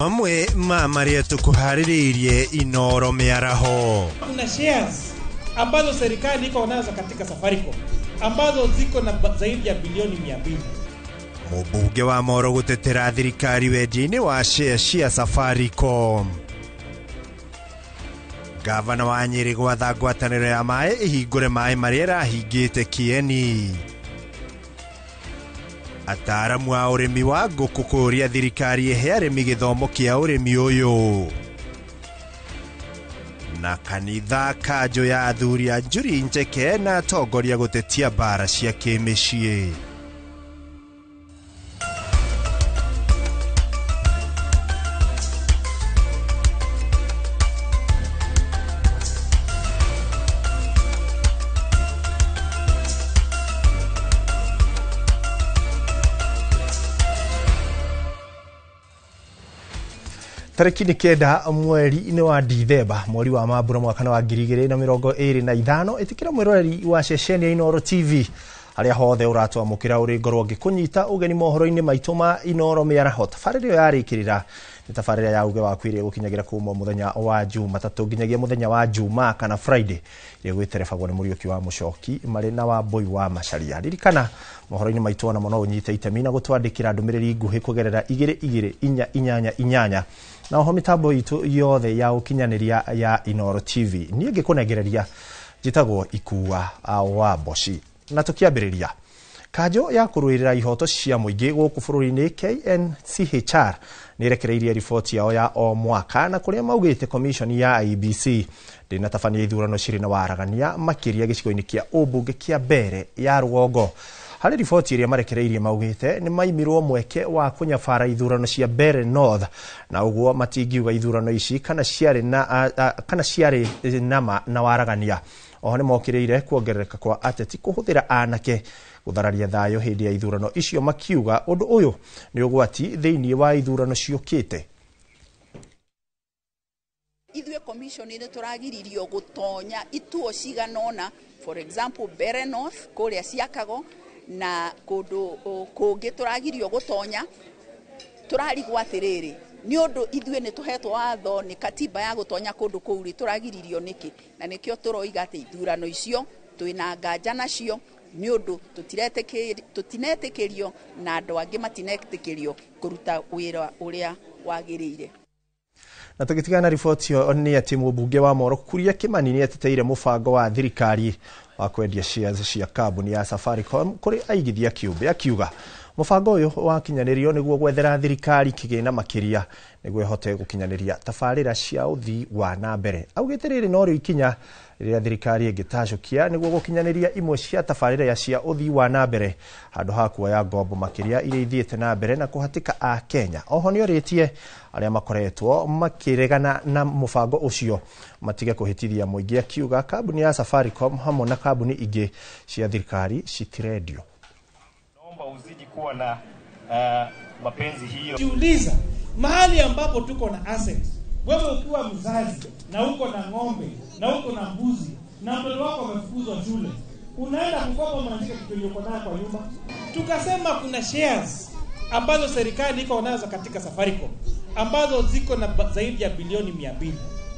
mamwe maria tukuhariririe Inoro Miaraho. Kuna shares ambazo serikali iko nazo katika Safaricom ambazo ziko na zaidi ya bilioni 200. Mubunge wa Moro gutetera thirikari wejini wa shares cia Safaricom. Gavana wa Nyeri gwatha ngwatanĩro ya maĩ ihingũre maĩ marĩa rahingĩte Kieni. Ataramu a ũrĩmi wa ngũkũ kũria thirikari ehe arĩmi gĩthomo kĩa ũrĩmi ũyũ. Na kanitha kanjũ ya athuri a njuri njeke na atongoria gũtetia mbara cia kĩmĩciĩ. Tariki ni kenda mweri wa Dithemba mweri wa Mambura mwaka wa 2025 itikira mwiroreri wa ceceni ya Inoro TV aria hothe uratwamukira uri ngorwo ngikunyita ugeni mohoro-ini maitu ma Inoro Miaraho. Tabarĩra yarikirira ni tabarĩra ya uge wa kwire gukinyagira kuma muthenya wa Jumatatu nginyagia muthenya wa Juma kana Friday ire gwiterebagwo ni Muriuki wa Mucoki mari na wa Mbui wa Macharia. Ririkana mohoro-ini maitu na muno unyite itemi na gutwandikira ndumiriri nguhi kugerera 2288 na ho mitambo itu yothe ya ukinyaniria ya Inoro TV nie ngikunegereria jitagwo Ikuwa wa Boshi. Na tukiambiriria kajo ya kuruirira ihoto cia muingi guku bururi-ini KNCHR nirekereirie riboti yao ya o mwaka na kuria maugite commission ya IEBC ndina tabania ithurano ciri na waragania makiria gicigo-ini kia ubunge kia mbere ya Rugongo. Hari riboti iria marekereirie maugite ni maimirwo mweke wa kunyabara ithurano cia Mbere North na uguo matingiuga ithurano ici kana ciari nama na waragania. Oho ni mokireire kuongerereka kwa ateti kuhuthira anake guthararia thayo hindi ya ithurano icio makiuga undu uyu ni ugwati thiini wa ithurano ciukite. Ithwe commission ni turagiririo gutonya ituo ciganona, for example Mbere North kuria Ciakago na kundu kungi turagirio gutonya. Turarigwa atiriri ni undu ithwe ni tuhetwo watho ni katiba ya gutonya kundu kuuri turagiririo niki na nikio turoiga ati ithurano icio twina nganja nacio ni undu tutinetekerio na andu angi matinetekerio kuruta wira uria wagiriire. Na tugitigana riboti yo ni ati mubunge wa Moro kuria Kimani ni eteteire mubango wa thirikari wa kwendia shares cia kambuni ya Safaricom kuri aigithia kiumbe akiuga mubango uyu wa kinyanirio niguo gwethera thirikari kigina makiria niguo ihote gukinyaniria tabarira cia uthii wa na mbere. Augitiriri no ri ikinya riria thirikari ingitacokia niguo gukinyaniria imwe cia tabarira ya cia uthii wa na mbere handu ha kuoya ngombo makiria iria ithiete na mbere na kuhatika a Kenya. Oho ni oritie aria makoretwo makiregana na mubango ucio matige kuhitithia muingi akiuga kambuni ya Safaricom hamwe na kambuni ingi cia thirikari citiredio. Naomba uzidi kuwa na mapenzi hiyo. Jiuliza mahali ambapo tuko na assets, wewe ukiwa mzazi na uko na ng'ombe na uko na mbuzi na mtoto wako amefukuzwa shule, unaenda kukopa mwanzika kitu uko nayo kwa nyumba. Tukasema kuna shares ambazo serikali iko nazo katika Safaricom ambazo ziko na zaidi ya bilioni 200.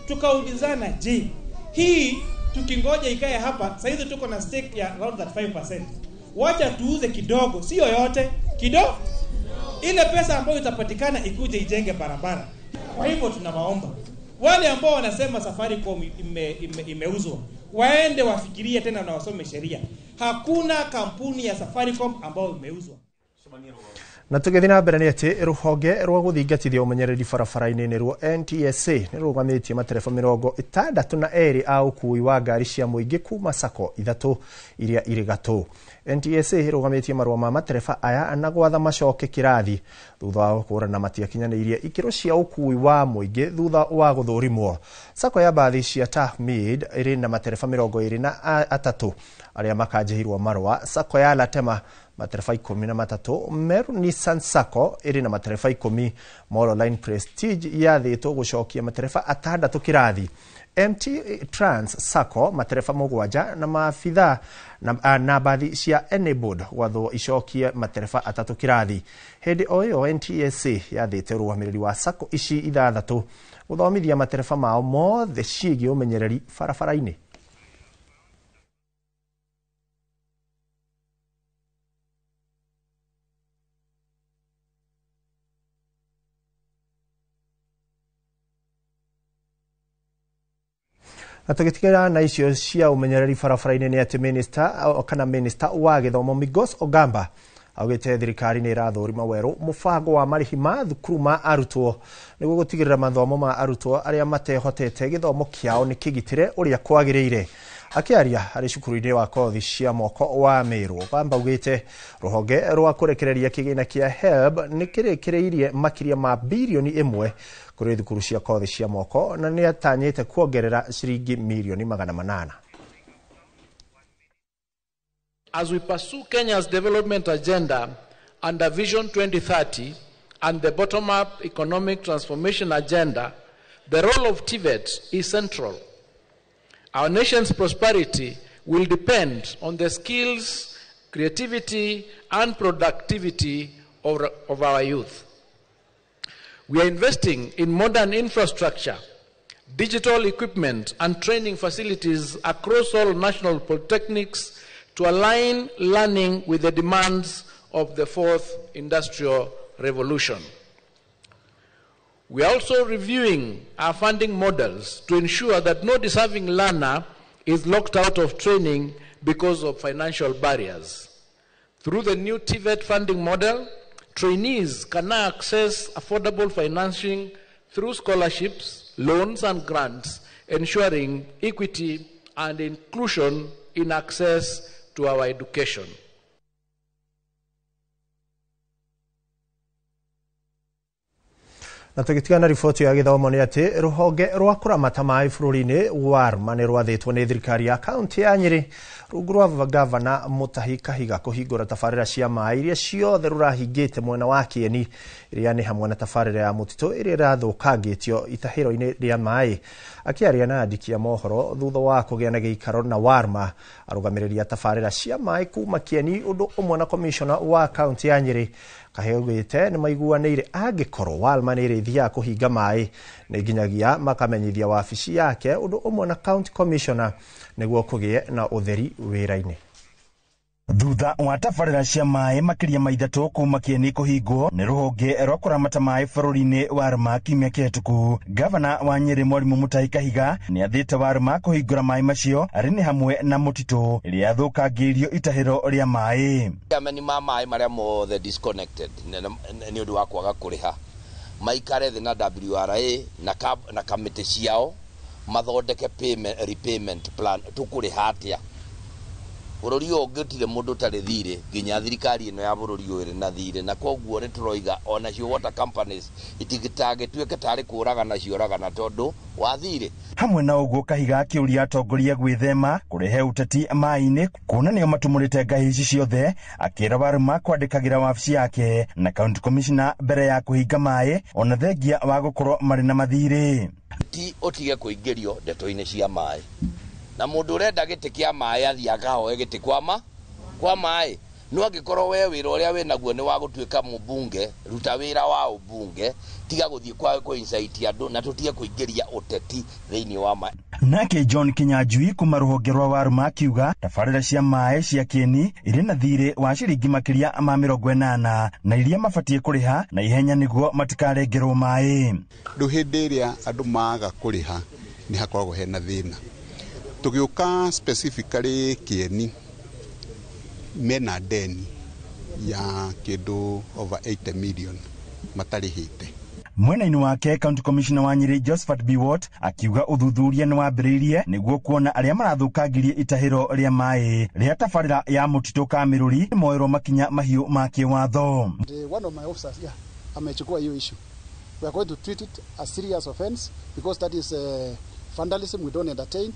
Tukaulizana, je, hii tukingoja ikae hapa sasa hizi tuko na stake ya around that 5%. Wacha tuuze kidogo, sio yote, kidogo. Ile pesa ambayo itapatikana ikuje ijenge barabara. Kwa hivyo tunawaomba wale ambao wanasema Safaricom imeuzwa waende wafikirie tena na wasome sheria. Hakuna kampuni ya Safaricom ambayo imeuzwa. Na tugethina mbere ni ati ruhonge rwa guthingatithia umenyereri barabara-ini ni ruo NTSA ni rugamitie matereba 62 a ukui wa ngari cia muingi kuma sako 3 iria iri gatũ. NTSA rugamitie marua ma matereba aya na gwatha macoke kirathi thutha wa kurana matiakinyanirie ikiro cia ukui wa muingi thutha wa guthurimwo. Sako ya bathi cia Tahmid iri na matereba 23 aria makanjihirwo marua. Sako ya Latema matereba 13, Meru Nissan Sacco iri na matereba 10, Molo Line Prestige yathitwo gucokia matereba 6 kirathi, MT Trans Sacco matereba 7 na maabitha na bathi cia Enabled gwathwo icokie matereba 3 kirathi. Hindi oyo NTSA yathite rugamiriri wa Sacco ici 6 guthomithia matereba mao mothe ciĩgiĩ ũmenyereri barabara-inĩ. Na tugitigana na icio cia ũmenyereri barabara-inĩ nĩ atĩ minister wa gĩthomo Migos Ogamba augĩte thirikari nĩ ĩrathũrima werũ mũbango wa marĩhi ma thukuru ma arutwo nĩguo gũtigĩrĩra mathomo ma arutwo arĩa matehotete gĩthomo kĩao nĩ kĩgitĩre ũrĩa kwagĩrĩire. Akĩaria harĩ cukuru-inĩ wa kothi cia moko wa Meru, Ogamba augĩte rũhonge rwa kũrekereria kĩgĩna kĩa HELB nĩ kĩrĩkĩrĩirie makĩria ma bilioni 1 kũrĩ thukuru cia kothi cia moko na nĩ atanyĩte kuongerera ciringi milioni 800. As we pursue Kenya's development agenda under Vision 2030 and the bottom-up economic transformation agenda, the role of TVET is central. Our nation's prosperity will depend on the skills, creativity, and productivity of our youth. We are investing in modern infrastructure, digital equipment, and training facilities across all national polytechnics to align learning with the demands of the fourth industrial revolution. We are also reviewing our funding models to ensure that no deserving learner is locked out of training because of financial barriers. Through the new TVET funding model, trainees can now access affordable financing through scholarships, loans, and grants, ensuring equity and inclusion in access to our education. Na tugitigana riboti ya gĩthomo nĩ atĩ rũhonge rwa kũramata maĩ bũrũri-inĩ WARMA nĩ rwathĩtwo nĩ thirikari ya kaunti ya Nyeri rungu rwa gavana Mutahi Kahiga kũhingũra tabarĩra cia maĩ iria ciothe rũrahingĩte mwena wa Kieni, iria nĩ hamwe na tabarĩra ya Mũtitũ iria irathũkangĩtio itahĩro-inĩ rĩa maĩ. Akĩaria na andiki a mohoro thutha wa kũgĩa na gĩikaro na WARMA, arũgamĩrĩri a tabarĩra cia maĩ kuma Kieni ũndũ ũmwe na commissioner wa kaunti ya Nyeri Kahiga nĩ maiguanĩire angĩkorwo WARMA nĩ ĩrĩthiaga kũhinga maĩ nĩ nginyagia makamenyithia wabici yake ũndũ ũmwe na county commissioner nĩguo kũgĩe na ũtheri wĩra-inĩ. Thutha wa tabarĩra cia maĩ makĩria ma 3 kuma Kieni kũhingwo nĩ rũhonge rwa kũramata maĩ bũrũri-inĩ WARMA kiumia kĩhĩtũku, gavana wa Nyeri Mwalimu Mutahi Kahiga nĩ athĩte WARMA kũhingũra maĩ macio arĩ nĩ hamwe na Mũtitũ ĩrĩa yathũkangĩirio itahĩro rĩa maĩ. Ameni ma maĩ marĩa mothe disconnected nĩ ũndũ wa kwaga kũrĩha maikare thĩ na WRA na kamĩtĩ ciao mathondeke repayment plan tũkũrĩha atĩa. Bũrũri ũyũ ũngĩtire mũndũ tarĩ thirĩ nginya thirikari ĩno ya bũrũri ũyũ ĩrĩ na thirĩ, na koguo nĩ tũroiga onacio water companies itigĩtagĩtuĩke tarĩ kũragana cioragana tondũ wa thirĩ. Hamwe na ũguo Kahiga akĩũria atongoria gwĩthema kũrehe ũteti maĩ-inĩ kuona nĩo matũmũrĩte ngahĩ ici ciothe, akĩra WARMA kwandĩkagĩra wabici yake na county commissioner mbere ya kũhinga maĩ ona thengia wa gũkorwo marĩ na mathirĩ. Ti ũtige kũingĩrio ndeto-inĩ cia maĩ na mũndũ ũrenda gĩtĩ kĩa maĩ athiaga ahoe gĩtĩ kwa maĩ no angĩkorwo we wĩra ũrĩa wĩnaguo nĩ wa gũtuĩka mũbunge, ruta wĩra wa ũbunge, tiga gũthiĩ kwa insight andũ na tũtige kũingĩria ũteti thĩinĩ wa maĩ. Nake John Kinyanjui kuma rũhonge rwa WARMA akiuga tabarĩra cia maĩ cia Kieni irĩ na thirĩ wa ciringi makĩria ma 80 na iria mabatiĩ kũrĩha na ihenya nĩguo matikarengerwo maĩ. Rĩu hĩndĩ ĩrĩa andũ maga kũrĩha nĩ hakoragwo hena thĩna. Tũgĩũka specifically Kieni mena deni ya kĩndũ over 80 million matarĩhĩte. Mwena-inĩ wake county commissioner wa Nyeri Josephat Biwott akiuga ũthuthuria nĩ wambĩrĩirie nĩguo kuona arĩa marathũkangirie itahĩro rĩa maĩ rĩa tabarĩra ya Mũtitũ Kamĩrũri moerwo makinya mahiũ ma kĩwatho. One of my officers amechukua hiyo issue. We are going to treat it as serious offense because that is vandalism we don't entertain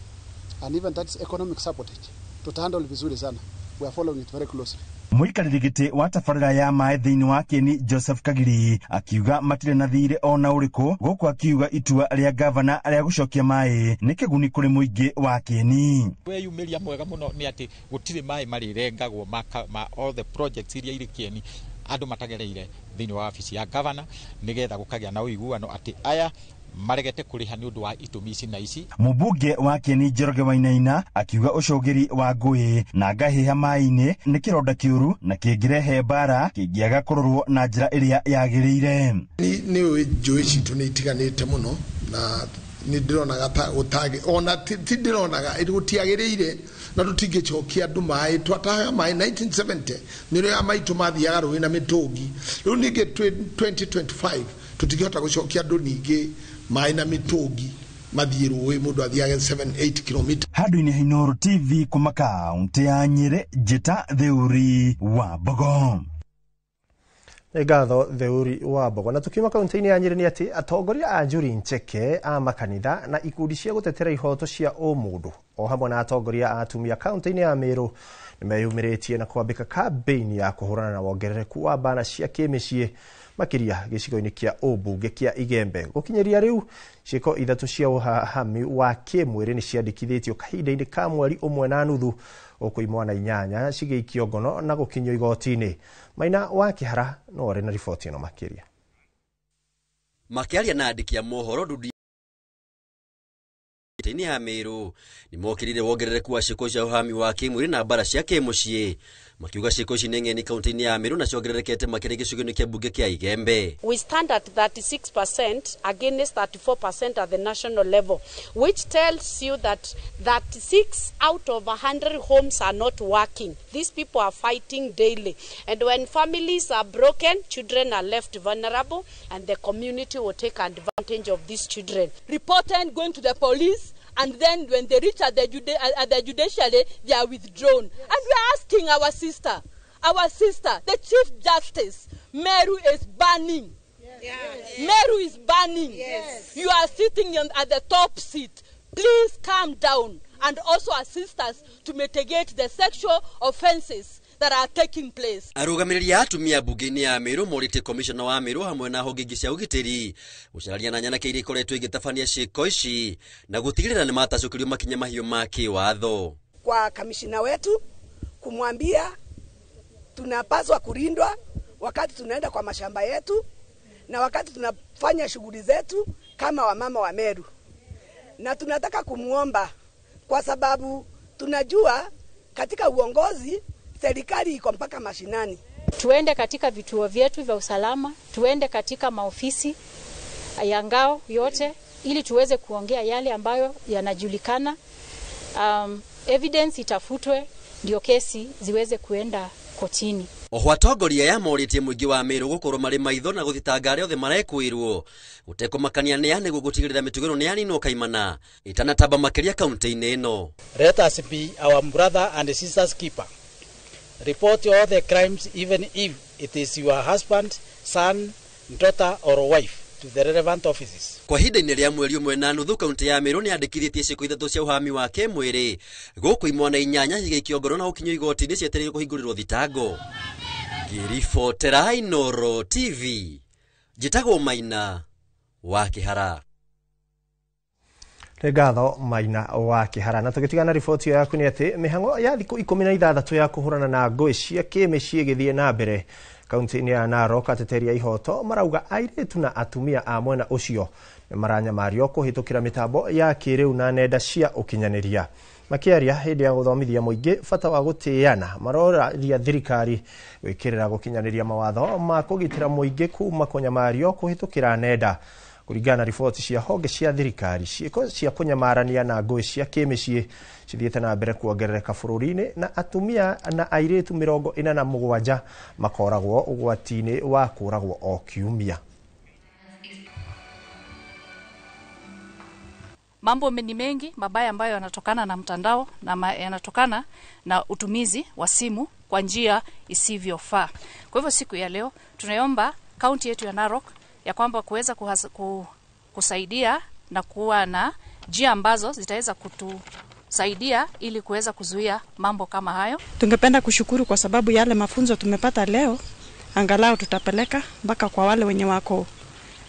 and even that is economic sabotage. Tutahandle vizuri sana. We are following it very closely. Muikarĩri gĩtĩ wa tabarĩra ya maĩ thĩinĩ wa Kieni Joseph Kagiri akiuga matirĩ na thirĩ ona ũrĩkũ, gũkũ akiuga itua rĩa gavana rĩa gũcokia maĩ nĩ kĩguni kũrĩ mũingĩ wa Kieni. Weyumĩria mwega mũno nĩ atĩ gũtirĩ maĩ marĩrengagwo ma all the projects iria irĩ Kieni andũ matagereire thĩinĩ wa wabici ya gavana, nĩgetha gũkagĩa na ũiguano atĩ aya maregete kuriha ni undu wa itumi ici na ici. Mũmbunge wa Kieni Njoroge Wainaina akiuga ũcũgĩri wa ngũĩ na ngahiha maĩ-inĩ nĩ kĩronda kĩũru na kĩngĩrehe mbara kĩngĩaga kũrorwo na njĩra ĩrĩa yagĩrĩire. Nĩ njũĩ citũ nĩ itiganĩte mũno na nĩ ndĩronaga ta gũtagĩ ona ti ndĩronaga gũtiagĩrĩire na tũtingĩcokia andũ maĩ twatahaga maĩ 1970 nĩrĩo ya maitũ mathiaga rũĩ na mĩtũngi. Rĩu ningĩ 2025 tũtingĩhota gũcokia andũ ningĩ maĩ na mĩtũngi mathiĩ rũĩ mũndũ athiaga 7-8 km. Handũ-inĩ ha Inooro TV kuma kaunti ya Nyeri, Njĩta Theuri wa Mbogo. Ngatho Theuri wa Mbogo. Na tukiuma kaunti-inĩ ya Nyeri nĩ atĩ atongoria a njuri ncheke a makanitha na ikundi cia gũtetera ihoto cia ũmũndũ o hamwe na atongoria a atumia kaunti-inĩ ya Meru nĩ meyumĩrĩtie na kwambĩka kambĩini ya kũhũrana na wongerereku wa mbara cia kĩmĩciĩ makiria gĩcigo-inĩ kĩa ũmbunge kĩa Igembe. Gũkinyĩria rĩu ciĩko ithatũ cia ũhahami wa kĩmwĩrĩ nĩ ciandĩkithĩtio kahinda-inĩ ka mweri ũmwe na nuthu gũkũ imwana 8 cigĩikio ngono na gũkinyio igoti-inĩ. Maina wa Kĩhara no arĩ na riboti ĩno makĩria. Makĩaria na andĩki a mohoro ndudi ni ya Meru ni mokirire wongerereku wa ciĩko cia ũhahami wa kĩmwĩrĩ na mbara cia kĩmũciĩ. Makiuga ciĩko ici nĩ ng'eni kaunti-inĩ ya Meru na ciongererekete makĩria gĩcigo-inĩ kĩa mbunge kĩa Igembe. We stand at 36% against 34% at the national level, which tells you that 36 out of 100 homes are not working. These people are fighting daily, and when families are broken, children are left vulnerable, and the community will take advantage of these children. Reported going to the police, and then when they reach at the judiciary, they are withdrawn. And we are asking our sister, the Chief Justice, Meru is burning. Yes. Meru is burning. Yes. You are sitting at the top seat. Please calm down and also assist us to mitigate the sexual offenses that are taking place. Arũgamĩrĩri a atumia mbunge-inĩ ya Meru morĩtie komishona wa Meru hamwe na honge ingĩ cia ũgitĩri gũcararia na nyanake iria ikoretwo igĩtabania ciĩko ici na gũtigĩrĩra nĩ matacũkĩrio makinya mahiũ ma kĩwatho. Kwa kamishina wetu kumwambia tunapaswa kulindwa wakati tunaenda kwa mashamba yetu na wakati tunafanya shughuli zetu kama wamama wa Meru. Na tunataka kumuomba kwa sababu tunajua katika uongozi serikali iko mpaka mashinani. Tuende katika vituo vyetu vya usalama, tuende katika maofisi ya ngao yote ili tuweze kuongea yale ambayo yanajulikana. Evidence itafutwe ndio kesi ziweze kuenda kotini. Oho atongoria ya morĩtie mũingĩ wa Meru gũkorwo marĩ maitho na gũthitanga arĩa othe marekwĩrwo gũtekũmakania nĩ nĩguo gũtigĩrĩra mĩtũgĩro nĩ yaninwo kaimana itanatamba makĩria kaunti-inĩ ĩno. Let us be our brother and sisters keeper. Report all the crimes even if it is your husband, son, daughter or wife to the relevant offices. Kwa ihinda-inĩ rĩa mweri ũmwe na nuthu kaunti ya Meru nĩ yandĩkithĩtie ciĩko ithatũ cia ũhahami wa kĩmwĩrĩ gũkũ imwana 8 cigĩikio ngono na gũkinyio igoti-inĩ cietereire kũhingũrĩrwo thitango. Ngĩribotera Inooro TV, njĩtagwo Maina wa Kĩhara. Ngatho Maina wa Kĩhara. Na tũgĩtigana riboti yaku nĩ atĩ mĩhang'o ya thikũ 16 ya kũhũrana na ngũĩ cia kĩmĩciĩ ĩgĩthiĩ na mbere kaunti-inĩ ya Narok. Ateteri a ihoto marauga airĩtu na atumia a mwena ũcio nĩ maranyamario kũhĩtũkĩra mĩtambo ya kĩrĩu na nenda cia ũkinyanĩria. Makĩaria hĩndĩ ya gũthomithia mũingĩ bata wa gũtĩana, maroraria thirikari gwĩkĩrĩra gũkinyanĩria mawatho ma kũgitĩra mũingĩ kuma kũnyamario kũhĩtũkĩra nenda. Kũringana na riboti cia honge cia thirikari, ciĩko cia kũnyamarania na ngũĩ cia kĩmĩciĩ cithiĩte na mbere kuongerereka bũrũri-inĩ na atumia na airĩtu 47 makoragwo ũgwati-inĩ wa kũragwo o kiumia. Mambo ni mengi mabaya ambayo yanatokana na mtandao na yanatokana na utumizi wa simu kwa njia isivyofaa. Kwa hivyo siku ya leo tunaomba kaunti yetu ya Narok ya kwamba kuweza kusaidia na kuwa na njia ambazo zitaweza kusaidia ili kuweza kuzuia mambo kama hayo. Tungependa kushukuru kwa sababu yale mafunzo tumepata leo, angalau tutapeleka mpaka kwa wale wenye wako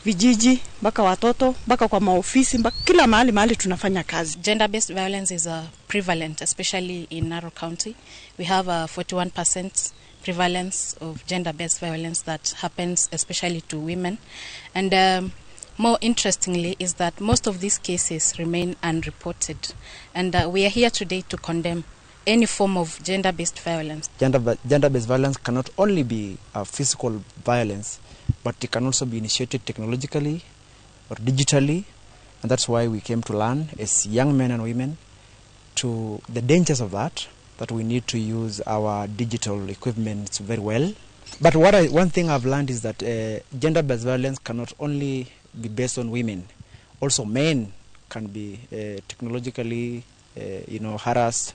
vijiji, mpaka watoto, mpaka kwa maofisi, mpaka kila mahali tunafanya kazi. Gender-based violence is prevalent, especially in Narok County. We have a 41% prevalence of gender-based violence that happens especially to women. And more interestingly is that most of these cases remain unreported. And we are here today to condemn any form of gender-based violence. Gender-based violence cannot only be physical violence, but it can also be initiated technologically or digitally. And that's why we came to learn as young men and women to the dangers of that we need to use our digital equipment very well. But one thing I've learned is that gender-based violence cannot only be based on women. Also men can be technologically harassed.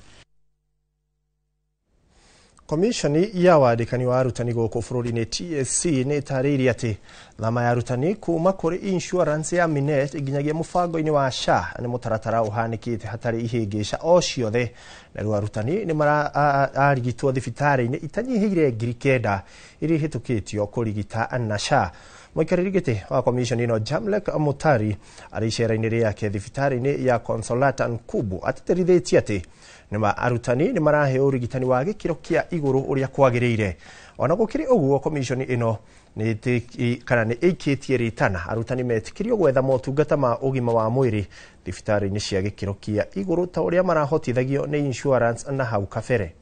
Komishoni ya wandikani wa arutani gũkũ bũrũri-inĩ TSC nĩ ĩtarĩirie atĩ thama ya arutani kuma kũrĩ insurance ya Minet nginyagia mũbango-inĩ wa SHA nĩ mũtaratara ũhanĩkĩte hatarĩ ihĩngĩca o ciothe. Na rĩu arutani nĩ mararigitwo thibitarĩ-inĩ itanyihĩire 9,000 iria ihĩtũkĩtio kũrigita na SHA. Mũikarĩri gĩtĩ wa komishoni ĩno Jamlek Mutari arĩ icera-inĩ rĩake thibitarĩ-inĩ ya Consolata Nkubu atĩtĩrithĩtie atĩ nĩma arutani nĩ maraheo ũrigitani wa gĩkĩro kĩa igũrũ ũrĩa kwagĩrĩire. Ona gũkĩrĩ ũguo komishoni ĩno nĩ ĩikĩtie rĩtana arutani metĩkĩrio gwetha motungata ma ũgima wa mwĩrĩ thibitarĩ-inĩ cia gĩkĩro kĩa igũrũ ta ũrĩa marahotithagio nĩ insurance na hau kabere.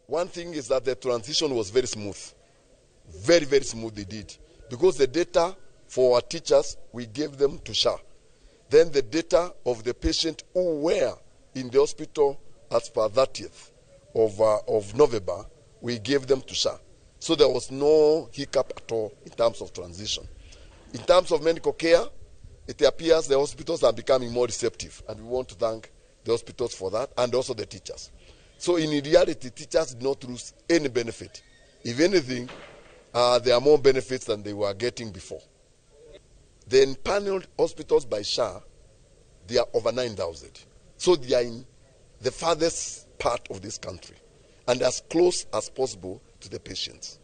One thing is that the transition was very smooth. Very, very smooth indeed. Because the data for our teachers, we gave them to SHA. Then the data of the patient who were in the hospital as per 30th of November, we gave them to SHA. So there was no hiccup at all in terms of transition. In terms of medical care, it appears the hospitals are becoming more receptive, and we want to thank the hospitals for that, and also the teachers. So in reality, teachers did not lose any benefit. If anything, there are more benefits than they were getting before. The empaneled hospitals by SHA, they are over 9,000. So they are in the farthest part of this country and as close as possible to the patients.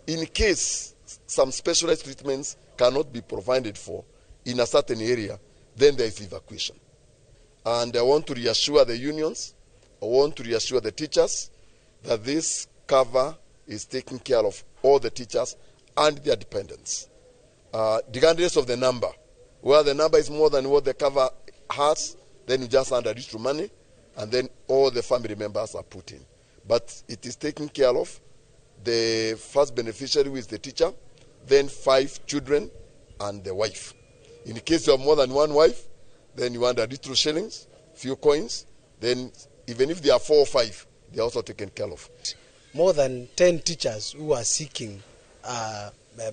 In case some specialized treatments cannot be provided for in a certain area, then there is evacuation. And I want to reassure the unions, I want to reassure the teachers that this cover is taking care of all the teachers and their dependents. Regardless of the number, where the number is more than what the cover has, then you just hand additional money, and then all the family members are put in. But it is taking care of the first beneficiary, who is the teacher, then 5 children, and the wife. In case you have more than one wife, then you want additional shillings, few coins, then even if there are 4 or 5, they are also taken care of. More than 10 teachers who are seeking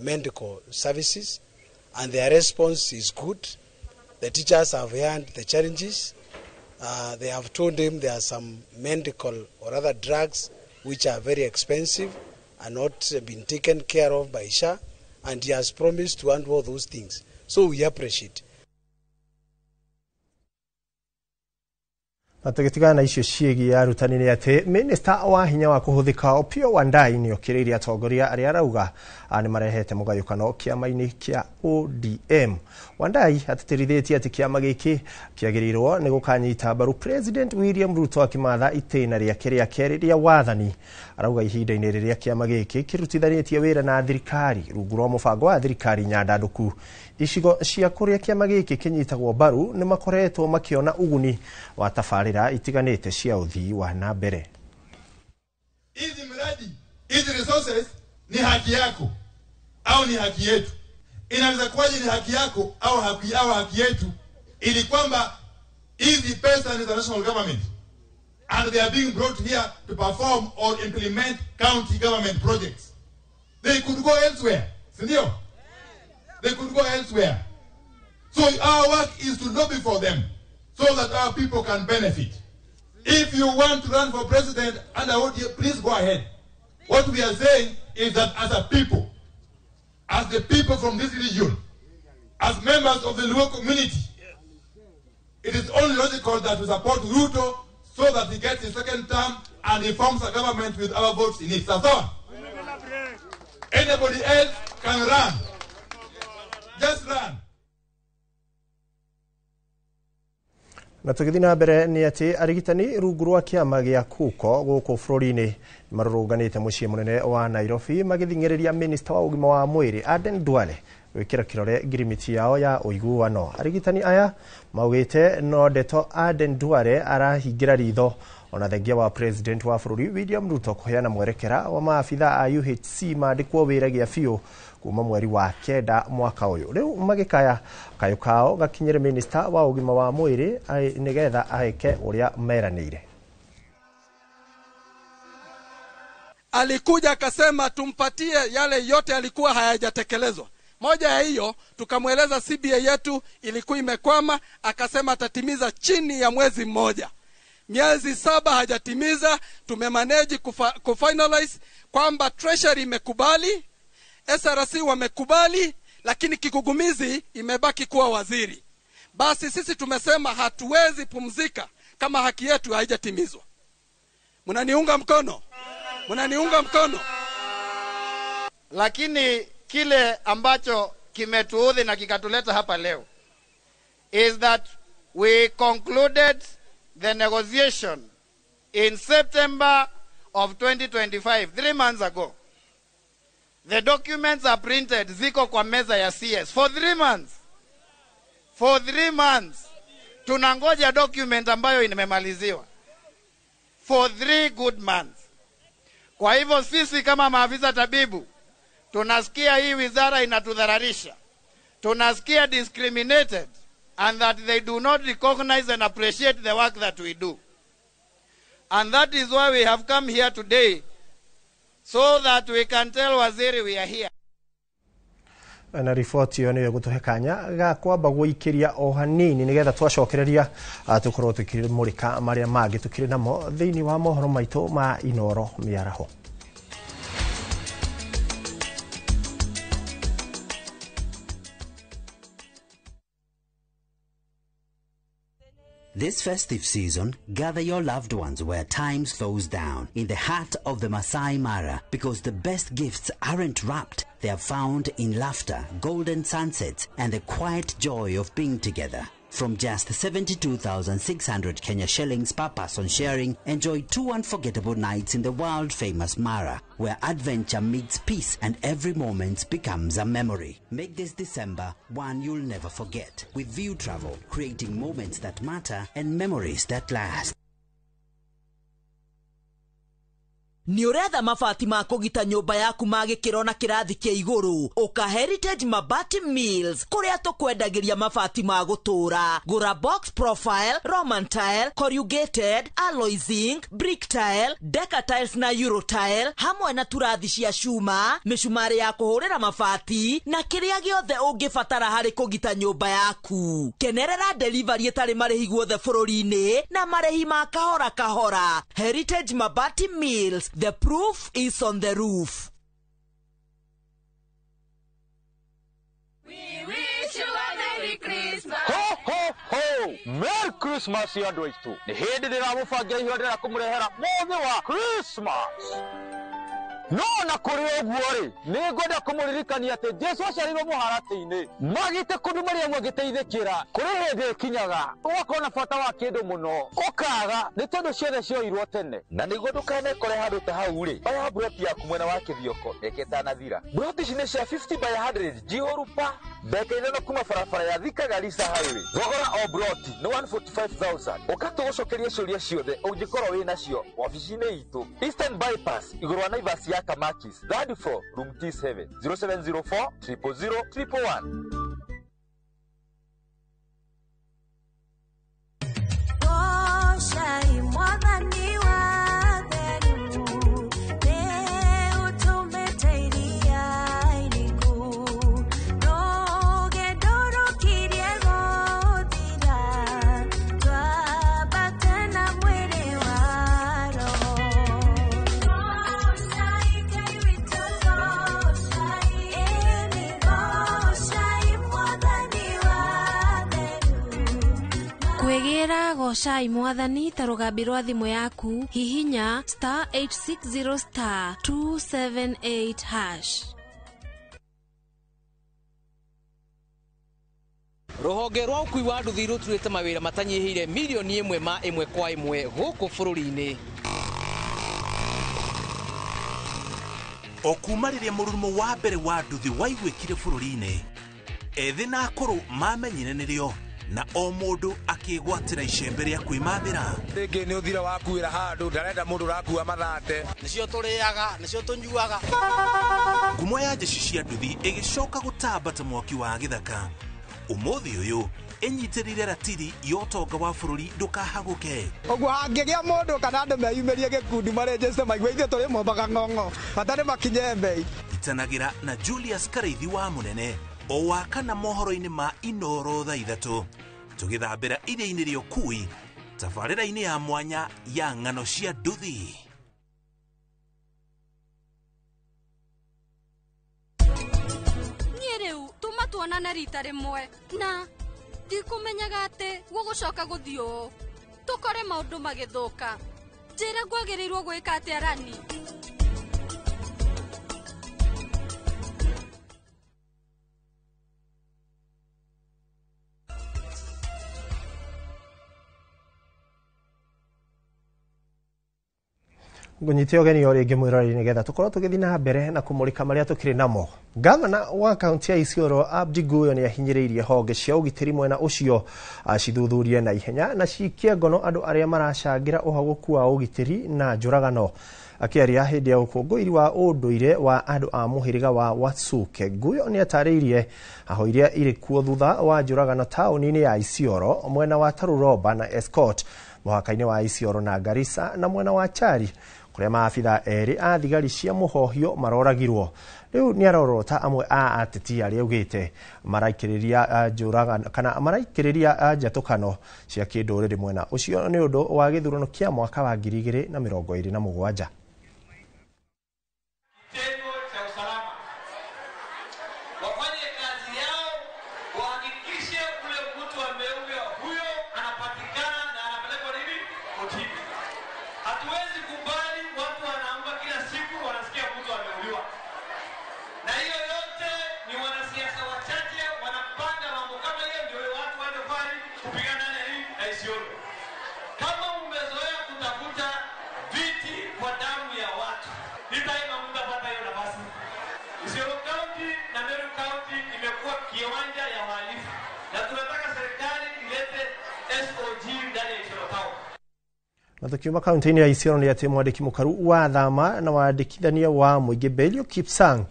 medical services, and their response is good. The teachers have heard the challenges. They have told him there are some medical or other drugs which are very expensive and not been taken care of by SHA, and he has promised to handle those things. So we appreciate. Tũgĩtigana na icio ciĩgiĩ arutani nĩ atĩ minista wa hinya wa kũhũthĩka Opiyo Wandayi nĩ okĩrĩire atongoria arĩa arauga nĩ marehete mũgayũkano kĩama-inĩ kĩa ODM. Wandayi atĩtĩrithĩtie atĩ kĩama gĩkĩ kĩagĩrĩirwo nĩ gũkanyita mbaru President William Ruto akĩmatha itĩna rĩake rĩa kerĩ rĩa wathani. Arauga ihinda-inĩ rĩrĩa kĩama gĩkĩ kĩrutithanĩtie wĩra na thirikari rungu rwa mũbango wa thirikari nyandandũku, icigo cia kũrĩa kĩama gĩkĩ kĩnyitagwo mbaru nĩ makoretwo makĩona uguni wa tabarĩra itiganĩte cia ũthii wa na mbere. Hizi mradi, hizi resources ni haki yako au ni haki yetu? Inaweza kuwaje ni haki yako au haki yetu, ili kwamba hizi pesa ni the national government and they are being brought here to perform or implement county government projects. They could go elsewhere, sindio? They could go elsewhere. So our work is to lobby for them so that our people can benefit. If you want to run for president under ODM, please go ahead. What we are saying is that as a people, as the people from this region, as members of the Luo community, it is only logical that we support Ruto so that he gets his second term and he forms a government with our votes in it. So, anybody else can run. Just run. Na tugithii na mbere ni ati arigitani rungu rwa kiama gia KUKO guku bururi-ini marũrũnganĩte muciĩ munene wa Nairobi magithing'ĩrĩria minister wa ũgima wa mwĩrĩ Aden Duale gwĩkĩra kĩrore ngirimiti yao ya ũiguano. Arigitani aya maugĩte no ndeto Aden Duale arahingira ritho ona thengia wa president wa bũrũri William Ruto kũheana mwerekera wa maabitha a UHC mandĩkwo wĩra gĩa biũ kuma mweri wa kenda mwaka ũyũ. Rĩu magĩkaya kayo kao gakinyĩre minister wa ũgima wa mwĩrĩ nĩgetha aheke ũrĩa meranĩire. Alikuja akasema tumpatie yale yote alikuwa hayajatekelezwa. Moja ya hiyo tukamweleza CBA yetu ilikuwa imekwama, akasema atatimiza chini ya mwezi mmoja. Miezi 7 hajatimiza. Tumemanage kufinalize kwamba treasury imekubali, SRC wamekubali, lakini kigugumizi imebaki kuwa waziri. Basi sisi tumesema hatuwezi pumzika kama haki yetu haijatimizwa. Mnaniunga mkono? Mnaniunga mkono? Lakini kile ambacho kimetuudhi na kikatuleta hapa leo is that we concluded the negotiation in September of 2025, 3 months ago. The documents are printed, ziko kwa meza ya CS for 3 months. For 3 months. Tunangoja document ambayo imemaliziwa. For 3 good months. Kwa hivyo sisi kama maafisa tabibu, tunasikia hii wizara inatudhararisha. Tunasikia discriminated and that they do not recognize and appreciate the work that we do. And that is why we have come here today, so that we can tell waziri we are here. Na ripoti yo niyo gutuhe kanya ga kwamba guikiria o hanini nigetha twacokereria tukorwo tukimurika maria mangi tukiri namo thiini wa mohoro maitu ma Inoro miaraho. This festive season, gather your loved ones where time slows down, in the heart of the Masai Mara, because the best gifts aren't wrapped, they are found in laughter, golden sunsets, and the quiet joy of being together. From just 72,600 Kenya shillings per person sharing, enjoy 2 unforgettable nights in the world-famous Mara, where adventure meets peace and every moment becomes a memory. Make this December one you'll never forget. With View Travel, creating moments that matter and memories that last. Ni uretha mabati ma kugita nyumba yaku magikiro na kirathi kia iguru uka Heritage Mabati Mills kuria tukwendagiria mabati ma gutura. Gura box profile, Roman tile, corrugated, alloy zinc, brick tile, Deca tiles na Euro tile hamwe na turathi cia cuma, micumari ya kuhurira mabati na kiria giothe ungibatara hari kugita nyumba yaku. Kenerera delivery etari marihi guothe bururi-ini na marihi ma kahora kahora. Heritage Mabati Mills, the proof is on the roof. We wish you a Merry Christmas. Ho ho ho! Merry Christmas ya ndwe itu. Ni hindi ndiramubangira ihondera kumurehera mothe wa Christmas. No na kuri oguo-ri ni ngoda kumuririkania ati Jesu aciarirwo muharati-ini magite kundu maria mwagiteithikira kuri hindi kinyaga ugakona bata wa kindu muno ukaga ni tondu ciothe cioirwo tene na niguo ndukane kore handu ta hau-ri baya buroti yaku mwena wa kithioko eketanathira buroti ici ni cia 50 by 100 Jihorupa mbeke-ine no kuma barabara ya Thika Garissa Highway thogora o buroti ni 145,000 ukatugucokeria ciuria ciothe ungikorwo wina cio ofici-ini itu Eastern Bypass iguru wa Naivas Kamakis, third floor, room T7, 0704 000 111. Kwegera goca Mwathani ta rugambi rwa thimu yaku hihinya *860*278#. Ruhonge rwa ukui wa nduthi ruturite mawira matanyihire milioni 1 kwa 1 guku bururi-ini. Okumariria mururumo wa mbere wa nduthi waigwikire bururi-ini, ethi na akuru mamenyire nirio na o mundu akigwatira icembe ria kwimathira. Ringi ni uthira wakuira handu ndarenda mundu rakua mathate Nicio turiaga, nicio tunyuaga. Ngumo ya jeshi cia nduthi igicoka gutambata mwaki wa githaka. Umuthi uyu enyitirire ratiri yotonga wa bururi ndukahaguke. Ogwo hangigia mundu kana andu meyumirie gikundi marejeste maigwa ithe turi mombaga ng'ong'o batari makinye mbei. Itanagira na Julius Kareithi wa Munene o wakana mohoro-ini ma Inoro thaa 3 tugithambira iria-ini ria ukui tabarĩra-ini ya mwanya ya ng'ano cia nduthi. Nyeriu tuma tuonane rita rimwe na ndikumenyaga ati gugucoka guthio tukore maundu magithuka. Njira ngwagĩrĩirwo gwĩka atĩa Rani? Ngunyite ogeni ori ingi mwirori nigetha tukorwo tugithi na mbere na kumurika maria tukiri namo. Gavana wa kaunti ya Isiolo Abdi Guyo ni ahinyiriirie honge cia ugitiri mwena ucio acithuthurie na ihenya na cikie ngono andu aria maracangira uhaguku wa ugitiri na njuragano. Akiaria hindi ya ukungũiri wa unduire wa andu a muhiriga wa Watsuke, Guyo ni atariirie aho iria iri kuo thutha wa njuragano tauni-ini ya Isiolo mwena wa Taruroba na Escort muhaka-ini wa Isiolo na Garissa na mwena wa Chari kuria maabitha eri a thigari cia muhohio maroragirwo. Riu ni arorota amwe a ateti aria augite maraikiriria njuragano kana maraikiriria njatukano cia kinduriri mwena ucio ni undu wa githurano kia mwaka wa 2027. Na tukiuma kaunti-ini ya Isiolo ni ati mwandiki mukaru wa thama na wandikithania wa muingi Belio Kipsang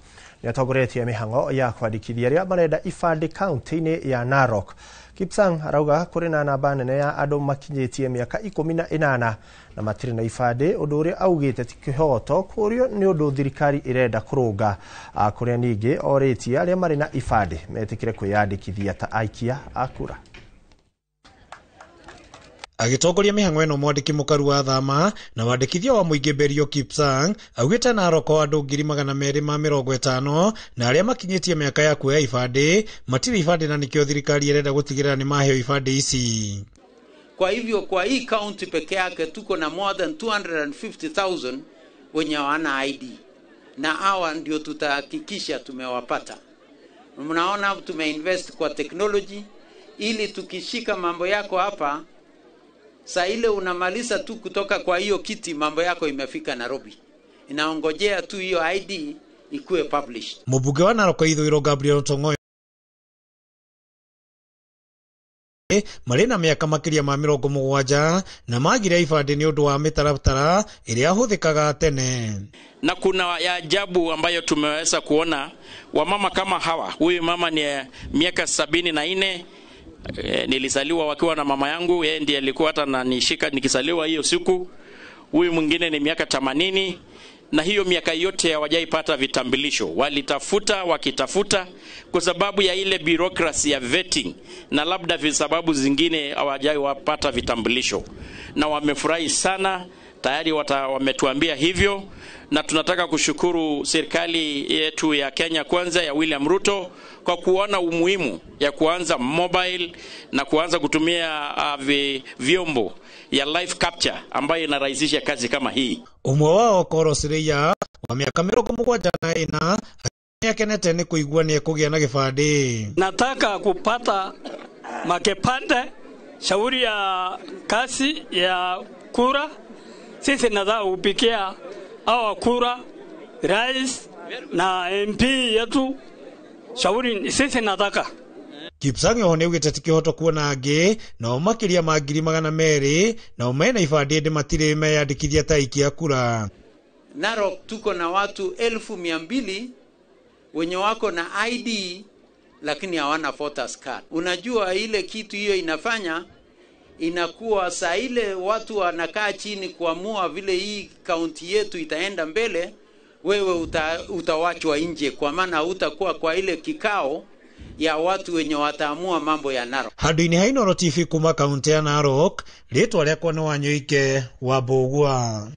ni atongoretie mihango ya kwandikithia aria marenda ibandĩ kaunti-ini ya Narok. Kipsang arauga kuri na namba nene ya andu makinyitie miaka 18 na matiri na ibandĩ, undu uria augite ti kihoto kurio ni undu thirikari irenda kurunga. Kuria ningi oritie aria mari na ibandĩ metikire kwiyandikithia ta aikia akura. Agitongoria mihango eno mwandiki mukaru wa thama na wandikithia wa muingi Belio Kipsang augite Narok andu 250 na aria makinyitie miaka ya kuoya ibandĩ matiri ibandĩ na nikio thirikari irenda gutigirira ni maheo ibandĩ ici. Kwa hivyo kwa hii county peke yake tuko na more than 250,000 wenye wana ID na hawa ndio tutahakikisha tumewapata. Mnaona tumeinvest kwa technology ili tukishika mambo yako hapa saa ile unamaliza tu kutoka kwa hiyo kiti mambo yako imefika Nairobi. Inaongojea tu hiyo ID ikuwe published. Mubunge wa Narok Ithũĩro Gabriel Tongoyo marina miaka makiria ma 70 na magira ibandĩ ni undu wa mitaratara iria huthikaga tene. Na kuna ya ajabu ambayo tumeweza kuona wamama kama hawa. Huyu mama ni miaka 74. Nilizaliwa wakiwa na mama yangu, yeye ndiye alikuwa hata ananishika nikizaliwa hiyo siku. Huyu mwingine ni miaka 80 na hiyo miaka yote hawajaipata vitambulisho. Walitafuta wakitafuta kwa sababu ya ile bureaucracy ya vetting na labda sababu zingine hawajaipata vitambulisho. Na wamefurahi sana, tayari wametuambia hivyo, na tunataka kushukuru serikali yetu ya Kenya Kwanza ya William Ruto kwa kuona umuhimu ya kuanza mobile na kuanza kutumia vyombo ya live capture ambayo inarahisisha kazi kama hii. Umwe wao Korosiria wa miaka 74 akenete ni kuigua ni kugia na gibande. Nataka kupata makepande shauri ya kazi ya kura. Sisi nataka kupikia hawa kura rais na MP yetu. Shauri sisi nataka Kipsang yone ugete kihoto kuona angi no makiria ma 200,000 na umena ibande de matire meyandikithia taikia kura. Narok tuko na watu 200,000 wenye wako na ID lakini hawana voters card. Unajua ile kitu hiyo inafanya inakuwa saa ile watu wanakaa chini kuamua vile hii kaunti yetu itaenda mbele, wewe utawachwa nje kwa maana utakuwa kwa ile kikao ya watu wenye wataamua mambo ya Narok. Handu-ini ha Inooro TV kuma kaunti ya Narok, ritwa riakwa ni Wanyoike wa Mbugua.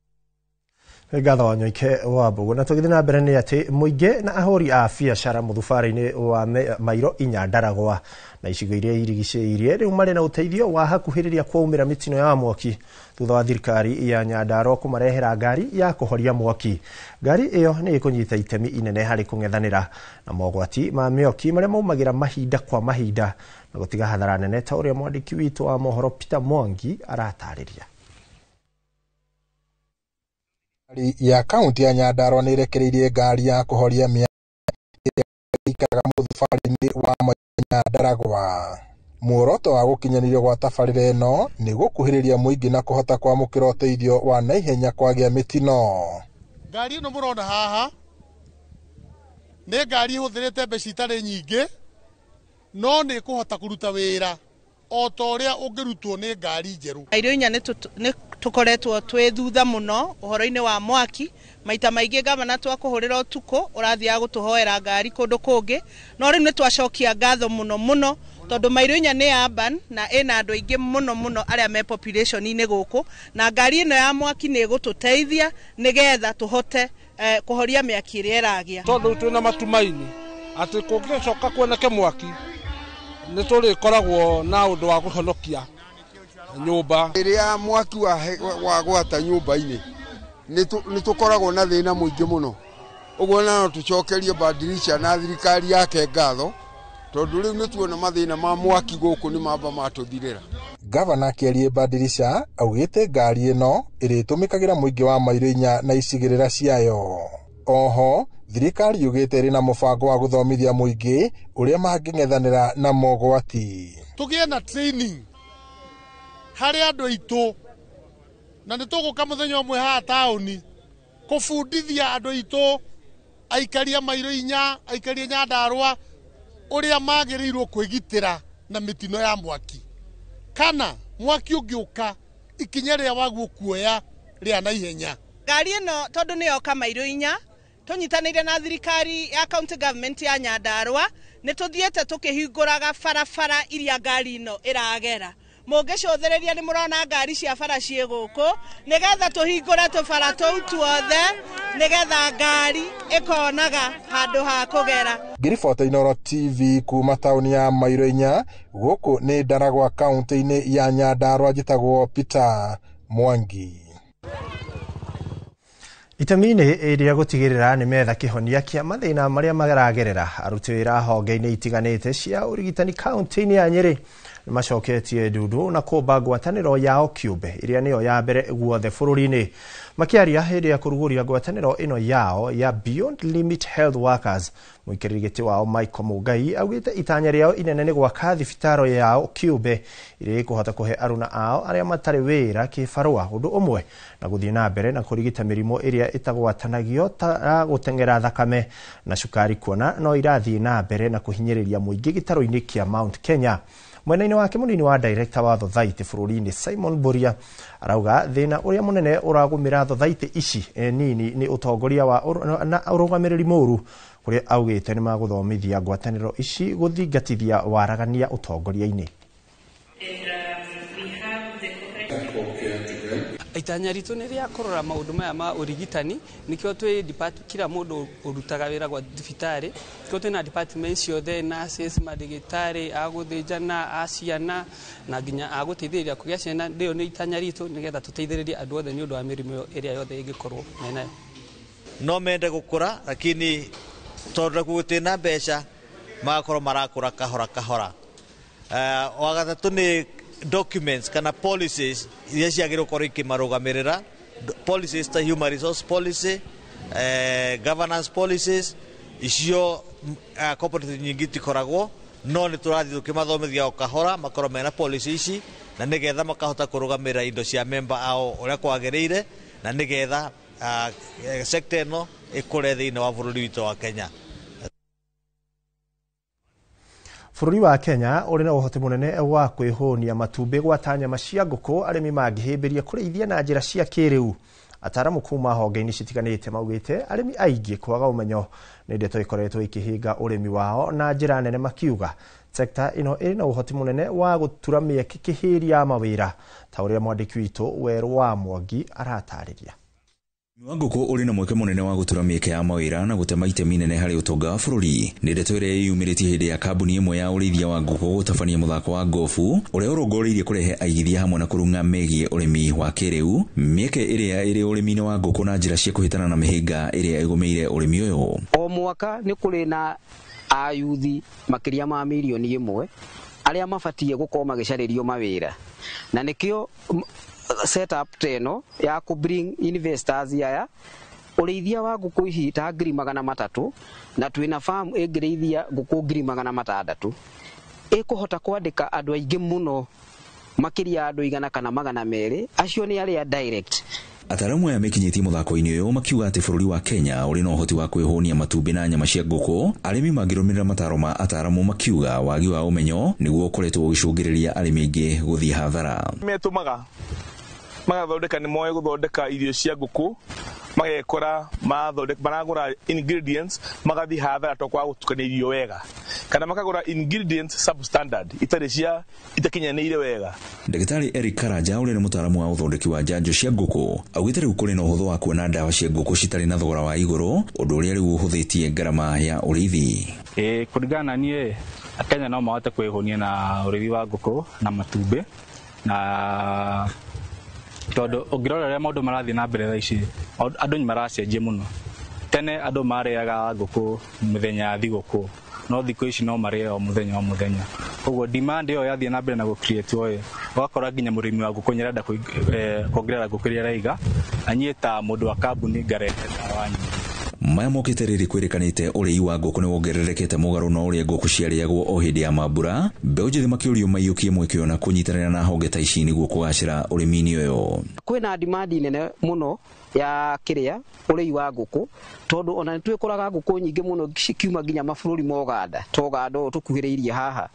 Gatha Wanyoike wa Mbugua. Na tugithii na mbere ni ati muingi na ahuri a biacara muthubari-ini wa Mairo Nyandaragwa na icigo iria irigicĩirie riu mari na uteithio wa hakuhiriria kwaumira mitino ya mwaki thutha wa thirikari ya Nyandarua kumarehera ngari ya kuhoria mwaki. Ngari iyo ni ikunyita itemi inene hari kung'ethanira na mogwati ma mĩoki maria maumagira mahinda kwa mahinda na gutiga hathara nene ta uria mwandiki witu wa mohoro Peter Mwangi aratariria. Ya kaunti ya Nyandarua ni irekereirie ngari ya kuhoria mĩaki ikaga muthubari-ini wa Nyandaragwa. Muoroto wa gukinyanirio gwa tabarĩra ĩno ni gukuhĩrĩria muingi na kuhota kwamũkĩra ũteithio wa naihenya kwagĩa mĩtino. Ngari ĩno mũrona haha nĩ ngari ĩhũthĩrĩte mbeca itarĩ nyingĩ no nĩ ĩkũhota kũruta wĩra o ta ũrĩa ũngĩrutwo nĩ ngari njerũ. Irio-inya nĩ tukoretwo twĩ thutha mũno ũhoro-inĩ wa mwaki. Maita maingĩ gavana twakũhũrĩra ũtukũ ũrathiaga gũtũhoera ngari kũndũ kũngĩ, no rĩu nĩ twacokia ngatho mũno tondũ Mairo-inya nĩ urban na ĩna andũ aingĩ mũno arĩa me population-inĩ gũkũ, na ngari ĩno ya mwaki nĩ ĩgũtũteithia nĩgetha tũhote kũhoria mĩaki ĩrĩa ĩragĩa. Tondũ twĩna matumaini atĩ kũngĩcoka kuoneke mwaki nĩ tũrĩkoragwo na ũndũ wa kũhonokia nyũmba. Rĩrĩa mwaki wa gwata nyũmba-inĩ nĩ tũkoragwo na thĩna mũingĩ mũno. Ũguo no tũcokerie Badilisha na thirikari yake ngatho tondũ rĩu nĩ tuona mathĩna ma mwaki gũkũ nĩ mamba matũthirĩra. Gavana Kĩarie Badilisha augĩte ngari ĩno ĩrĩtũmĩkagĩra mũingĩ wa Mairo-inya na icigĩrĩra ciayo. Oho thirikari yugĩte ĩrĩ na mũbango wa gũthomithia mũingĩ ũrĩa mangĩng'ethanĩra na mogwati. Tũgĩe na training harĩ andũ aitũ na nĩ tũgũka mũthenya ũmwe haha taũni kũbundithia andũ aitũ aikaria Mairo-inya, aikaria Nyandarua ũrĩa magĩrĩirwo kwĩgitĩra na mĩtino ya mwaki. Kana mwaki ũngĩũka ikinya rĩa waguo kuoya rĩa naihenya. Ngari ĩno tondũ nĩ yoka Mairo-inya tũnyitanĩire na thirikari ya county government ya Nyandarua nĩ tũthiĩte tũkĩhingũraga barabara iria ngari ĩno ĩragera. Mũngĩcũthĩrĩria nĩ mũrona ngari cia bara ciĩ gũkũ nĩgetha tũhingũre tũbara tũu tuothe nĩgetha ngari ĩkonaga handũ ha kũgera. Ngiribota Inooro TV kuma taũni ya Mairo-inya gũkũ nĩ Ndaragwa kaunti-inĩ ya Nyandarua njĩtagwo Peter Mwangi. Itemi-inĩ ĩrĩa gũtigĩrĩra nĩ metha kĩhonia kĩa mathĩna marĩa maragerera aruti wĩra honge-inĩ itiganĩte cia ũrigitani kaunti-inĩ ya Nyeri macoketie ndudu na kũmba ngwatanĩro yao kĩũmbe ĩrĩa nĩyo ya mbere guothe bũrũri-inĩ. Makĩaria hĩndĩ ya kũrugũria ngwatanĩro ĩno yao ya Beyond Limit Health Workers, mũikarĩri gĩtĩ wao Michael Mũngai augĩte itanya rĩao inene nĩ gwaka thibitarĩ yao kĩũmbe ĩrĩa ĩkũhota kũhe aruna ao arĩa matarĩ wĩra kĩbarũa ũndũ ũmwe na gũthiĩ na mbere na kũrigita mĩrimũ ĩrĩa ĩtagwatanagio ta gũteng'era thakame na cukari, kuona no irathiĩ na mbere na kũhinyĩrĩria mũingĩ gĩtarũ-inĩ kĩa Mount Kenya. Mwena-inĩ wake mũnini wa director wa Thothaitĩ bũrũri-inĩ Simon Boria arauga thĩna ũrĩa mũnene ũragũmĩra Thothaitĩ ici nini nĩ ũtongoria na ũrũgamĩrĩri mũũru, kũrĩa augĩte nĩ magũthomithia ngwatanĩro ici gũthingatithia waragania ũtongoria-inĩ. itanya ritũ nĩ rĩa kũrora maũndũ maya ma ũrigitani nĩkĩo twĩ kila mũndũ ũrutaga wĩra gwa thibitarĩ nĩkĩo twĩna department ciothe nurses madagĩtarĩ agũthĩnjana aciana na nginya agũteithĩrĩria kũgĩa ciana ndĩyo nĩ itanya ritũ nĩgetha tũteithĩrĩrie andũ othe nĩ ũndũ wa mĩrimũ ĩrĩa yothe ĩngĩkorwo nayo no mende gũkũra lakini tondũ gũtĩna mbeca magakorwo marakũra kahora wagatatũ nĩ documents kana policies iria ciagĩrĩirwo gũkorwo ikĩmarũgamĩrĩra policies ta human resource policy governance policies icio cooperative nyingĩ tikoragwo no nĩ tũrathiĩ tũkĩmathomithia o kahora makorwo mena policy ici na nĩgetha makahota kũrũgamĩrĩra indo cia member ao ũrĩa kwagĩrĩire na nĩgetha sector ĩno ĩkũre thĩinĩ wa bũrũri witũ wa Kenya. Bũrũri wa Kenya ũrĩ na ũhoti mũnene wa kwĩhũnia matumbĩ gwata nyama cia ngũkũ arĩmi mangĩhĩmbĩria kũrĩithia na njĩra cia kĩrĩu. Ataramu kuma honge-inĩ citiganĩte maugĩte arĩmi aingĩ kwaga ũmenyo nĩ ndeto ikoretwo ikĩhinga ũrĩmi wao na njĩra nene makiuga sekta ĩno ĩrĩ na ũhoti mũnene wa gũtura mĩeke kĩhĩria mawĩra ta ũrĩa mwandĩki witũ Werũ wa Mwangi aratarĩria. Ngũkũ ũrĩ na mweke mũnene wa gũtura mĩeke ya mawĩra na gũtema itemi nene harĩ ũtonga wa bũrũri. Nĩ ndeto ĩrĩa yumĩrĩtie hĩndĩ ya kambuni ĩmwe ya ũrĩithia wa ngũkũ gũtabania mũthako wa gofu ũrĩa ũrongoreirie kũrehe aigithia hamwe na kũrũnga megiĩ ũrĩmi wa kĩrĩu, mĩeke ĩrĩa ĩrĩ ũrĩmi-inĩ wa ngũkũ na njĩra cia kũhĩtana na mĩhĩnga ĩrĩa ĩgũmĩire ũrĩmi ũyũ. O mwaka nĩ kũrĩ na ayuthi makĩria ma milioni 1 arĩa mabatie gũkorwo magĩcarĩrio mawĩra na nĩkĩo set up teno ya ku bring investors aya ũrĩithia wa ngũkũ ici ta 300,000 na twina farm ĩngĩrĩithia ngũkũ 600,000 ĩkũhota kwandĩka andũ aingĩ mũno makĩria andũ 100 kana 200 acio nĩ arĩa direct. Ataramu aya mekinyĩtie mũthako-inĩ ũyũ makiuga atĩ bũrũri wa Kenya ũrĩ na ũhoti wa kwĩhũnia matumbĩ na nyama cia ngũkũ. Arĩmi mangĩrũmĩrĩra mataro ma ataramu makiuga wagi wa ũmenyo nĩguo ũkoretwo ũgĩcũngĩrĩria arĩmi aingĩ gũthiĩ hathara. Metũmaga magathondeka nĩ moe gũthondeka irio cia ngũkũ magekora maragũra ingredients magathiĩ hathara to kwa gũtukania irio wega kana makagũra ingredients substandard itakinyanĩire wega. Ndagĩtarĩ Eric Karanja ũrĩa nĩ mũtaramu wa ũthondeki wa njanjo cia ngũkũ augĩte rĩu kũrĩ na ũhũthũ wa kuona ndawa cia ngũkũ citarĩ na thogora wa igũrũ ũndũ ũrĩa rĩu ũhũthĩtie ngarama ya ũrĩithi. Kũringana niĩ Kenya no mahote kwĩhũnia na ũrĩithi wa ngũkũ na matumbĩ na tondũ ũngĩrora rĩrĩa maũndũ marathiĩ na mbere thaa ici andũ nĩ maracenjia mũno. Tene andũ marĩaga ngũkũ mũthenya ya thigũkũ no thikũ ici no marĩe o mũthenya o mũthenya. Koguo demand ĩyo yathiĩ na mbere na gũcreate ũgakora nginya mũrĩmi wa ngũkũ nĩarenda kuongerera ngũkũ iria araiga anyita mũndũ wa kambuni ngarehe ndawa nyingĩ. Maya mokĩte rĩrĩ kwĩrĩkanĩte ũrĩi wa ngũkũ nĩ wongererekete mũgarũ na ũrĩa ngũkũ ciarĩagwo o hĩndĩ ya mambura. Mbeũ njĩthĩ makĩũrio maiyũkie mweke na kũnyitanĩra na honge ta ici nĩguo kũgacĩra ũrĩmi-inĩ ũyũ. Kwĩna demand nene mũno ya kĩrĩa ũrĩi wa ngũkũ tondũ ona nĩ twĩkoraga ngũkũ nyingĩ mũno cikiuma nginya mabũrũri ma Uganda to Uganda tũkuhĩrĩirie haha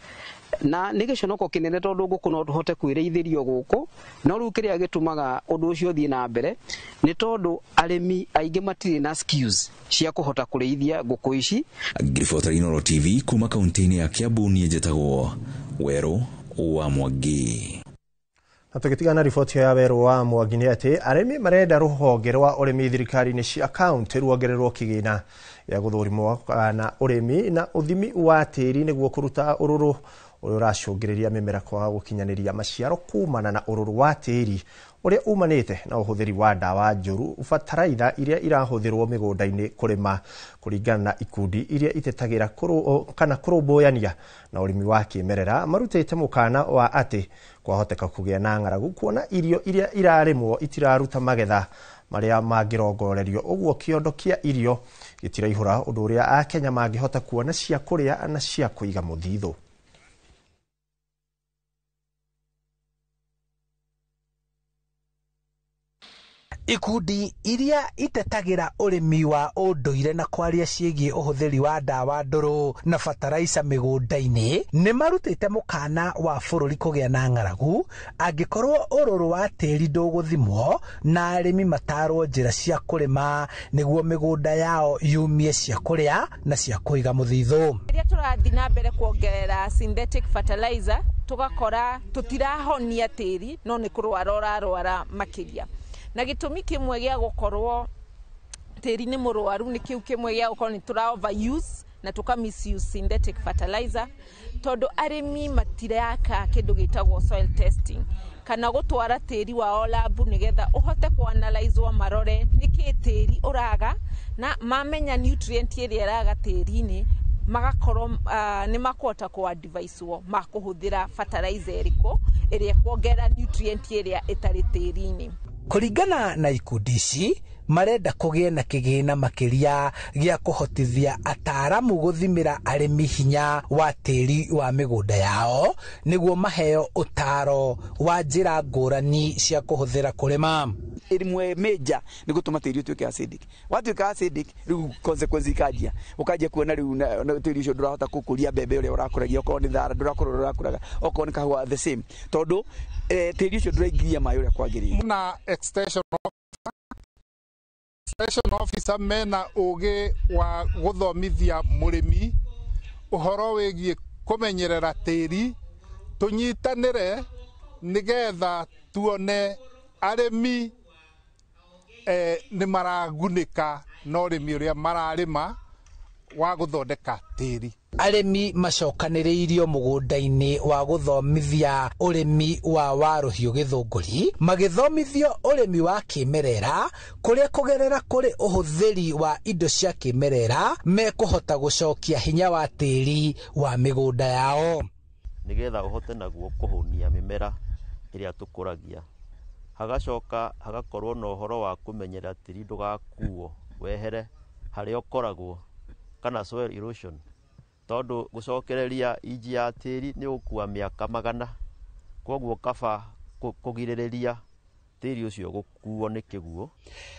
na nĩ gĩconoko kĩnene tondũ ngũkũ no tũhote kwĩrĩithĩrio gũkũ no rĩu kĩrĩa gĩtũmaga ũndũ ũcio ũthiĩ na mbere nĩ tondũ arĩmi aingĩ matirĩ na skills cia kũhota kũrĩithia ngũkũ ici. Ngiribota Inooro TV kuma kaunti-inĩ ya Kiambu niĩ njĩtagwo Werũ wa Mwangi. Na tũgĩtigana riboti ya Werũ wa Mwangi nĩ atĩ arĩmi marenda rũhonge rwa ũrĩmi thirikari-inĩ cia kaunti ruongererwo kĩgĩna ya gũthũrimwo na ũrĩmi na ũthimi wa tĩri nĩguo kũruta ũrũrũ ũrĩa ũracũngĩrĩria mĩmera kwaga gũkinyanĩria maciaro kumana na ũrũrũ wa tĩri ũrĩa umanĩte na ũhũthĩri wa ndawa njũru bataraitha iria irahũthĩrwo mĩgũnda-inĩ kũrĩma kũringana na ikundi iria itetagĩra kana kũrũmbũyania na ũrĩmi wa kĩmerera marutĩte mũkana wa atĩ kwahoteka kũgĩa na ng'aragu kuona irio iria irarĩmwo itiraruta magetha marĩa mangĩrongorerio ũguo kĩondo kĩa irio gĩtiraihũra ũndũ ũrĩa Akenya mangĩhota kuona cia kũrĩa na cia kũiga mũthithũ. Ikundi iria itetagĩra ũrĩmi wa ũndũire na kwaria ciĩgiĩ ũhũthĩri wa ndawa ndũrũ na bataraica mĩgũnda-inĩ nĩ marutĩte mũkana wa bũrũri kũgĩa na ng'aragu angĩkorwo ũrũrũ wa tĩri ndũgũthimwo na arĩmi matarwo njĩra cia kũrĩma nĩguo mĩgũnda yao yumie cia kũrĩa na cia kũiga mũthithũ. Rĩrĩa tũrathiĩ na mbere kuongerera synthetic fertilizer tũgakora tũtirahonia tĩri no nĩ kũrwara ũrarwara makĩria. na gitumi kimwe gya gukorwo tiri ni murwaru ni kiu kimwe gya gukorwo ni tura overuse na tuka misuse synthetic fertilizer tondu arimi matiraka kindu gitagwo soil testing kana gutwara tiri wao labu nigetha uhote ku analyze wa marore niki tiri uraga na mamenya nutrient iria iraga tiri-ini magakorwo ni makota ku advise wo makuhuthira fertilizer iriko iria kuongera nutrient iria itari tiri-ini. Kuringana na ikundi ici marenda kugie na kigina makiria gya kuhotithia ataaramu guthimira arimi hinya wa tiri wa migunda yao niguo maheo utaro wa njira ngurani cia kuhuthira kurima. Irimwe meja ni gutuma tiri utuike acidic. Watuika acidic riu consequence ikajia ukajia kuona riu tiri ucio ndurahota kukuria mbembe uria urakuragia uko ni thara ndurakururaga uko ni kahua the same tondu tiri ucio nduraingiria mai uria kwagiriire. Na extension officer mena uge wa guthomithia murimi uhoro wigie kumenyerera tiri tunyitanire nigetha tuone arimi ni maragunika no rimi uria mararima wa guthondeka tiri. Arimi macokaniriirio mugunda-ini wa guthomithia urimi wa waruhiu githunguri magithomithio urimi wa kimerera kuria kugerera kuri uhuthiri wa indo cia kimerera mekuhota gucokia hinya wa tiri wa migunda yao nigetha uhote naguo kuhunia mimera iria tukuragia hagacoka hagakorwo na uhoro wa kumenyera tiri ndugakuo wehere haria ukoragwo kana soil erosion tondu gucokereria iji ya tiri ni ukua miaka magana koguo kaba kugiririria tiri ucio gukuo ni kiguo.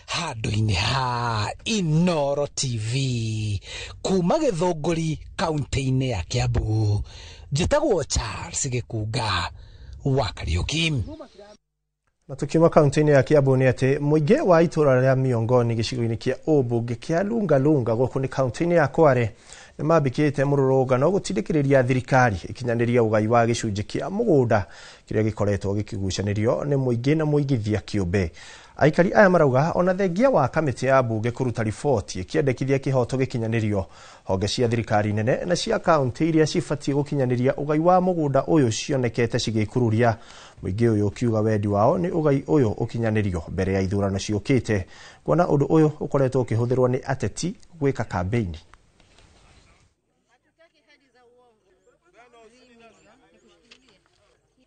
Handu-ini ha Inooro TV kuma Githunguri kaunti-ini ya Kiambu njitagwo Charles Gikunga wa Kariuki. Na tukiuma kaunti-ini ya Kiambu ni ati muingi wa itura ria Miongoni gicigo-ini kia Ubunge kia Lungalunga guku ni kaunti-ini ya Kware ni mambikite mururungano gutindikiriria thirikari ikinyaniria ugai wa gicunji kia mugunda kiria gikoretwo gikigucanirio ni muingi na muigithia kiumbe. Aikari aya marauga ona thengia wa kamiti ya bunge kuruta riboti ikiendekithia kihoto gikinyanirio honge cia thirikari nene na cia kaunti iria cibatie gukinyaniria ugai wa mugunda uyu cionekete cigikururia. Muingi uyu ukiuga wendi wao ni ugai uyu ukinyanirio mbere ya ithurano ciukite kuona undu uyu ukoretwo ukihuthirwo ni ateti gwika kampeini.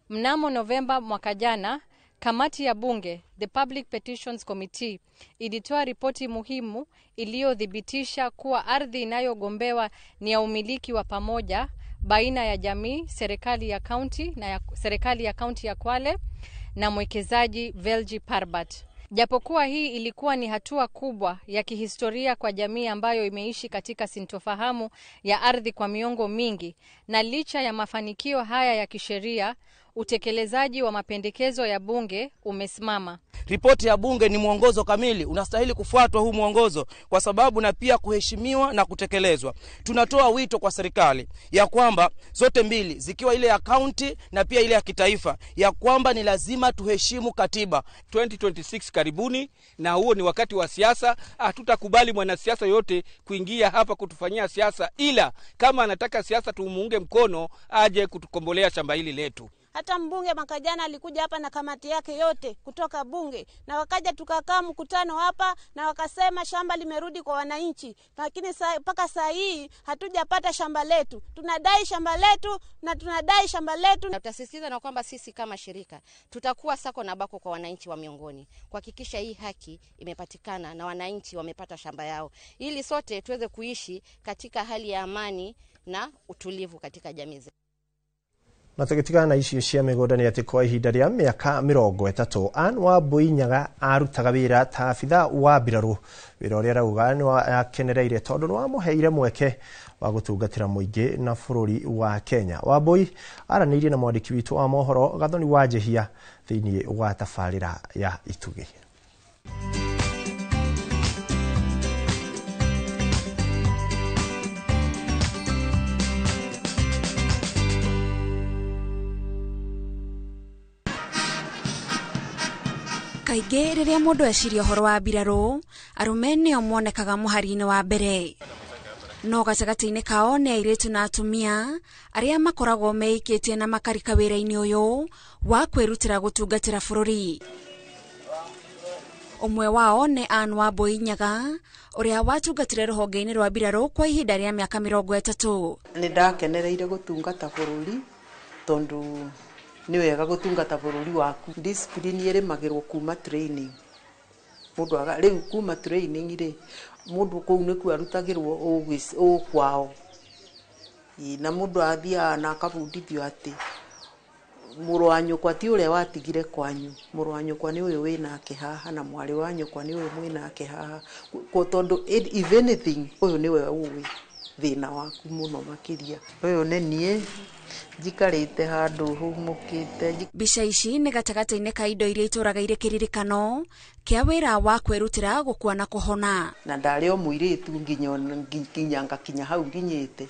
Mnamo Novemba mwaka jana, kamati ya bunge, the Public Petitions Committee, ilitoa ripoti muhimu iliyothibitisha kuwa ardhi inayogombewa ni ya umiliki wa pamoja baina ya jamii, serikali ya kaunti na serikali ya kaunti ya Kwale na mwekezaji Velji Parbat. Japokuwa hii ilikuwa ni hatua kubwa ya kihistoria kwa jamii ambayo imeishi katika sintofahamu ya ardhi kwa miongo mingi, na licha ya mafanikio haya ya kisheria, utekelezaji wa mapendekezo ya bunge umesimama. Ripoti ya bunge ni mwongozo kamili, unastahili kufuatwa huu mwongozo kwa sababu na pia kuheshimiwa na kutekelezwa. Tunatoa wito kwa serikali ya kwamba zote mbili, zikiwa ile ya kaunti na pia ile ya kitaifa, ya kwamba ni lazima tuheshimu katiba. 2026 karibuni, na huo ni wakati wa siasa. Hatutakubali mwanasiasa yote kuingia hapa kutufanyia siasa, ila kama anataka siasa tumuunge mkono aje kutukombolea shamba hili letu. Hata mbunge mwaka jana alikuja hapa na kamati yake yote kutoka bunge, na wakaja tukakaa mkutano hapa na wakasema shamba limerudi kwa wananchi, lakini mpaka saa hii hatujapata shamba letu. Tunadai shamba letu na tunadai shamba letu. Tutasisitiza na kwamba sisi kama shirika tutakuwa sako na bako kwa wananchi wa Miongoni kuhakikisha hii haki imepatikana na wananchi wamepata shamba yao, ili sote tuweze kuishi katika hali ya amani na utulivu katika jamii zetu. Na tugitigana na icio cia migunda ni ati kwa ihinda ria miaka 30 Anne Wambui Nyaga arutaga wira ta abitha wa mbiraru, wira uria rauga ni akenereire tondu ni wamuheire mweke wa gutungatira muingi na bururi wa Kenya. Wambui aranirie na mwandiki witu wa mohoro Gathoni Wanjihia thiini wa tafarira ya Itugi. Kaingĩ rĩrĩa mũndũ eciria ũhoro wa mbirarũ, arũme nĩo monekaga mũhari-inĩ wa mbere. No gatagatĩ-inĩ kao nĩ airĩtu na atumia arĩa makoragwo meikĩtie na makarika wĩra-inĩ ũyũ wa kwĩrutĩra gũtungatĩra bũrũri. Ũmwe wao nĩ Anne Wambui Nyaga, ũrĩa watungatire rũhonge-inĩ rwa mbirarũ kwa ihinda rĩa mĩaka 30. Nĩ ndakenereire gũtungata bũrũri tondũ nĩ wega gũtungata bũrũri waku. Discipline ĩrĩmagĩrwo kuma training. Mũndũ rĩu kuma training rĩ, mũndũ kũu nĩkuo arutagĩrwo ũkwao. Na mũndũ athiaga na akabundithio atĩ mũrũ wa nyũkwa ti ũrĩa watigire kwanyu, mũrũ wa nyũkwa nĩ ũyũ wĩnake haha, na mwarĩ wa nyũkwa nĩ ũyũ mwĩnake haha. Tondũ if anything ũyũ nĩwe ũĩ thĩna waku mũno makĩria. Ũyũ nĩ niĩ njikarĩte handũ humũkĩte. Mbica ici nĩ gatagatĩ-inĩ ka indo iria itũraga irĩ kĩririkano kĩa wĩra wa kwĩrutĩra gũkua na kũhona. Na ndarĩ o mũirĩtu nginya ngakinya hau nginyĩte.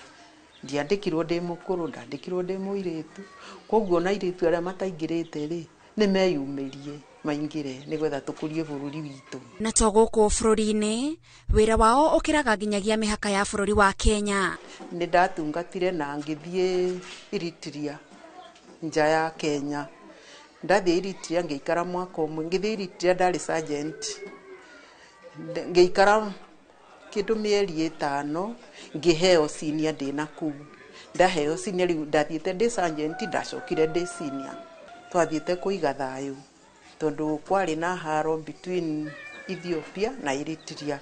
Ndiandĩkirwo ndĩ mũkũrũ, ndandĩkirwo ndĩ mũirĩtu. Koguo na airĩtu arĩa mataingĩrĩte rĩ, nĩ meyumĩrie maingĩre nĩgetha tũkũrie bũrũri witũ. Na to gũkũ bũrũri-inĩ, wĩra wao ũkĩraga nginyagia mĩhaka ya bũrũri wa Kenya. Nĩ ndatungatire na ngĩthiĩ Eritrea, nja ya Kenya. Ndathiĩ Eritrea ngĩikara mwaka ũmwe, ngĩthiĩ Eritrea ndarĩ sergeant. Ngĩikara kĩndũ mĩeri 5 ngĩheo senior ndĩ na kũu. Ndaheo senior rĩu ndathiĩte ndĩ sergeant, ndacokire ndĩ senior. Twathiĩte kũiga thayũ tondũ kwarĩ na haro between Ethiopia na Eritrea.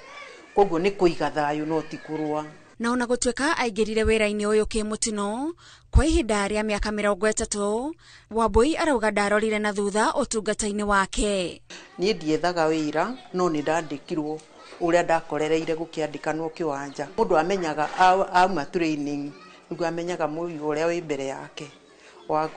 Koguo nĩ kũiga thayũ no ti kũrũa. Na ona gũtuĩka aingĩrire wĩra-inĩ ũyũ kĩmũtino kwa ihinda rĩa mĩaka 30, Wambui arauga ndarorire na thutha ũtungata-inĩ wake. Niĩ ndiethaga wĩra no nĩ ndandĩkirwo ũrĩa ndakorereire gũkĩandĩkanwo kĩwanja. Mũndũ amenyaga auma training, nĩguo amenyaga mũrigo ũrĩa wĩ mbere yake wa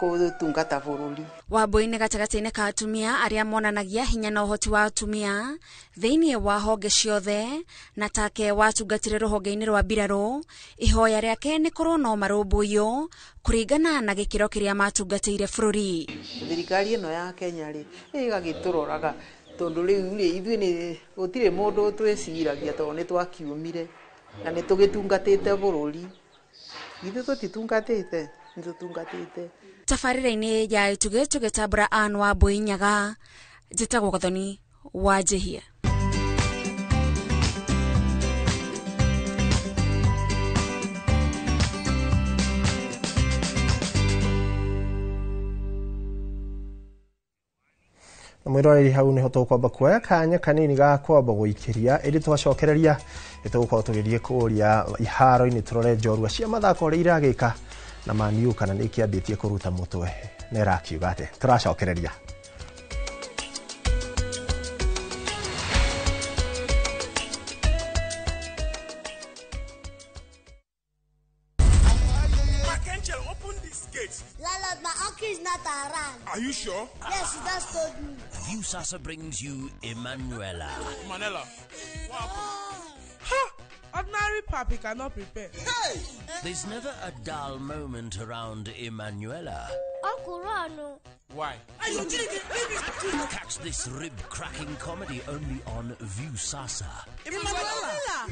gũtungata bũrũri. Wambui nĩ gatagatĩ-inĩ ka atumia arĩa monanagia hinya na ũhoti wa atumia thĩinĩ wa honge ciothe, na take watungatire rũhonge-inĩ rwa mbirarũ. Ihoya rĩake nĩ korwo no marũmbũiyo kũringana na gĩkĩro kĩrĩa matungatĩire bũrũri. Thirikari ĩno ya Kenya rĩ, ĩgagĩtũroraga tondũ rĩu ithuĩ nĩ gũtirĩ mũndũ twĩciragia tondũ nĩ twakiumire na nĩ tũgĩtungatĩte bũrũri. Ithuĩ tũtitungatĩte, nĩ tũtungatĩte. Tabarĩra-inĩ ya Itugĩ tũgĩtambũra Anne Wambui Nyaga, njĩtagwo Gathoni wa Njĩhia. Na mwĩroreri hau nĩho tũkwamba kuoya kanya kanini ga kwamba gũikĩria ĩndĩ twacokereria nĩtũgũkorwo tũgĩthiĩ kũria iharo-inĩ tũrore njorua cia mathako ũrĩa iragĩka na Man U kana nĩ kĩambĩtie kũruta mũtwe nĩ rakiuga atĩ tũracokereria. Are you sure? Yes, he just told me. Viusasa brings you Emanuela. Manela. Ha! Ordinary papi cannot prepare. Hey! There's never a dull moment around Emanuela. Uncle Rano. Why? Catch this rib-cracking comedy only on Viusasa. Emanuela!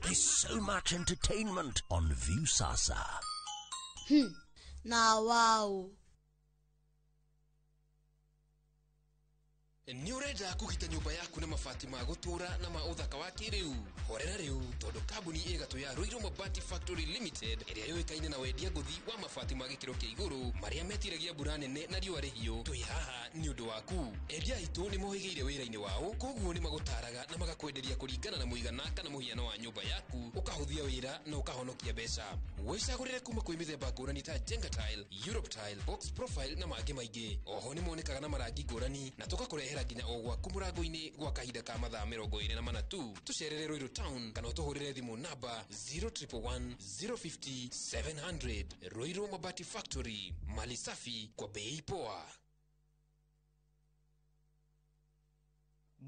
There's so much entertainment on Viusasa. Now, wow. Nĩ ũrenda kũgita nyũmba yaku na mabati ma gũtũra na ma ũthaka wa kĩrĩu. Horera rĩu tondũ kambuni ĩgatũ ya Ruiru Mabati Factory Limited ĩrĩa yũĩkaine na wendia ngũthi wa mabati ma gĩkĩro kĩa igũrũ marĩa metiragia mbura nene na riũa rĩhiũ. Twĩ haha nĩ ũndũ waku. Endia aitũ nĩ mohĩgĩire wĩra-inĩ wao, koguo nĩ magũtaraga na magakwenderia kũringana na mũigana kana mũhiano wa nyũmba yaku, ũkahũthia wĩra na ũkahonokia mbeca. Wĩcagũrĩre kuma kwĩ mĩthemba ngũrani ta Jenga Tile, Europe Tile, Box Profile na mangĩ maingĩ. Oho nĩ monekaga na marangi ngũrani na tũgakũrehera nginya o gwaku mũrango-inĩ gwa kahinda ka mathaa 24 tu. Tũcerere Ruiru Town kana ũtũhũrĩre thimũ namba 0111 050 700. Ruiru Mabati Factory, mali safi kwa bei poa.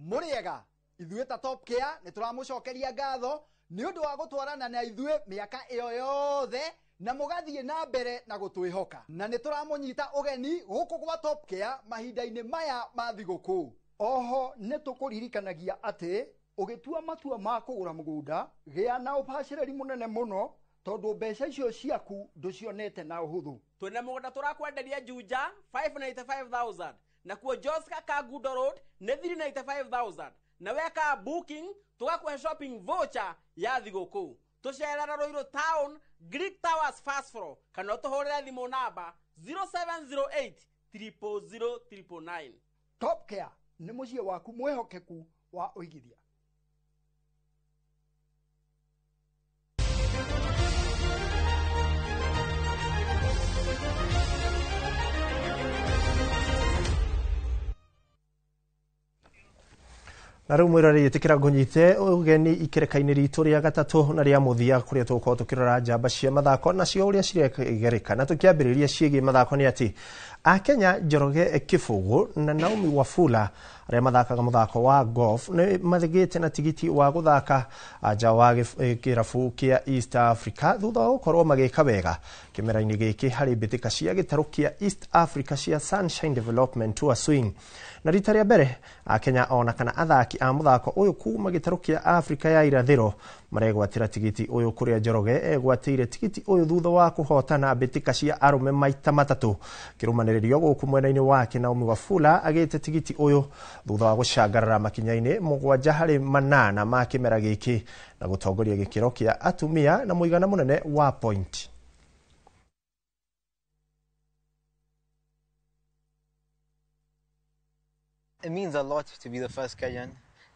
Mũrĩega, ithuĩ ta Top Care nĩ tũramũcokeria ngatho nĩ ũndũ wa gũtwarana na ithuĩ mĩaka ĩyo yothe na mugathie na mbere na gutwihoka na nituramunyita ugeni guku gwa Top Care mahinda-ini maya ma thiguku. Oho nitukuririkanagia ati ugitua matua ma kugura mugunda gia na ubaciriri munene muno tondu mbeca icio ciaku nducionete na uhuthu. Twina mugunda turakwenderia Juja 595,000 na kuo Joska Kagudo Road ni 395,000 na weka booking tugakuhe shopping voucher ya thiguku. Tucerera Ruiru Town Greek Towers Fast Floor kana tuhurira thimu namba 0708 000 999. Top Care ni mucie waku mwehokeku wa uigithia. Na rĩu mwĩrori ĩtĩkĩra ngũnyite ũgeni ikereka-inĩ ritũ rĩa gatatũ na rĩa mũthia kũrĩa tũgũkorwo tũkĩrora njamba cia mathako nacio ũrĩa ciregereka. Na tũkĩambĩrĩria ciĩgiĩ mathako nĩ atĩ Akenya Njoroge Kĩbũgũ na Naomi Wafula arĩa mathakaga mũthako wa golf nĩ mathigĩte na tigiti wa gũthaka nja wa kĩrabu kĩa East Africa thutha wa gũkorwo magĩka wega kĩmera-inĩ gĩkĩ harĩ mbĩtĩka cia gĩtarũ kĩa East Africa cia Sunshine Development Tour Swing. Na rita rĩa mbere Akenya ona kana athaki a mũthako ũyũ kuma gĩtarũ kĩa Africa ya irathĩro maregwatĩra tigiti ũyũ kũrĩa Njoroge egwatĩire tigiti ũyũ thutha wa kũhotana mbĩtĩka cia arũme maita matatũ. Kĩrũmanĩrĩrio gũkũ mwena-inĩ wake Naomi Wafula agĩte tigiti ũyũ thutha wa gũcangarara makinya-inĩ 7-8 ma kĩmera gĩkĩ na gũtongoria gĩkĩro kĩa atumia na mũigana mũnene wa point. It means a lot to be the first Kenyan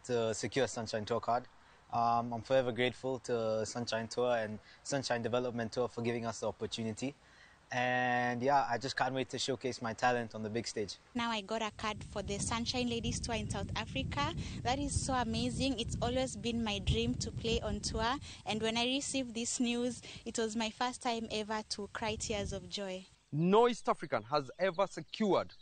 to secure a Sunshine Tour card. I'm forever grateful to Sunshine Tour and Sunshine Development Tour for giving us the opportunity. And yeah, I just can't wait to showcase my talent on the big stage. Now I got a card for the Sunshine Ladies Tour in South Africa. That is so amazing. It's always been my dream to play on tour. And when I received this news, it was my first time ever to cry tears of joy. No East African has ever secured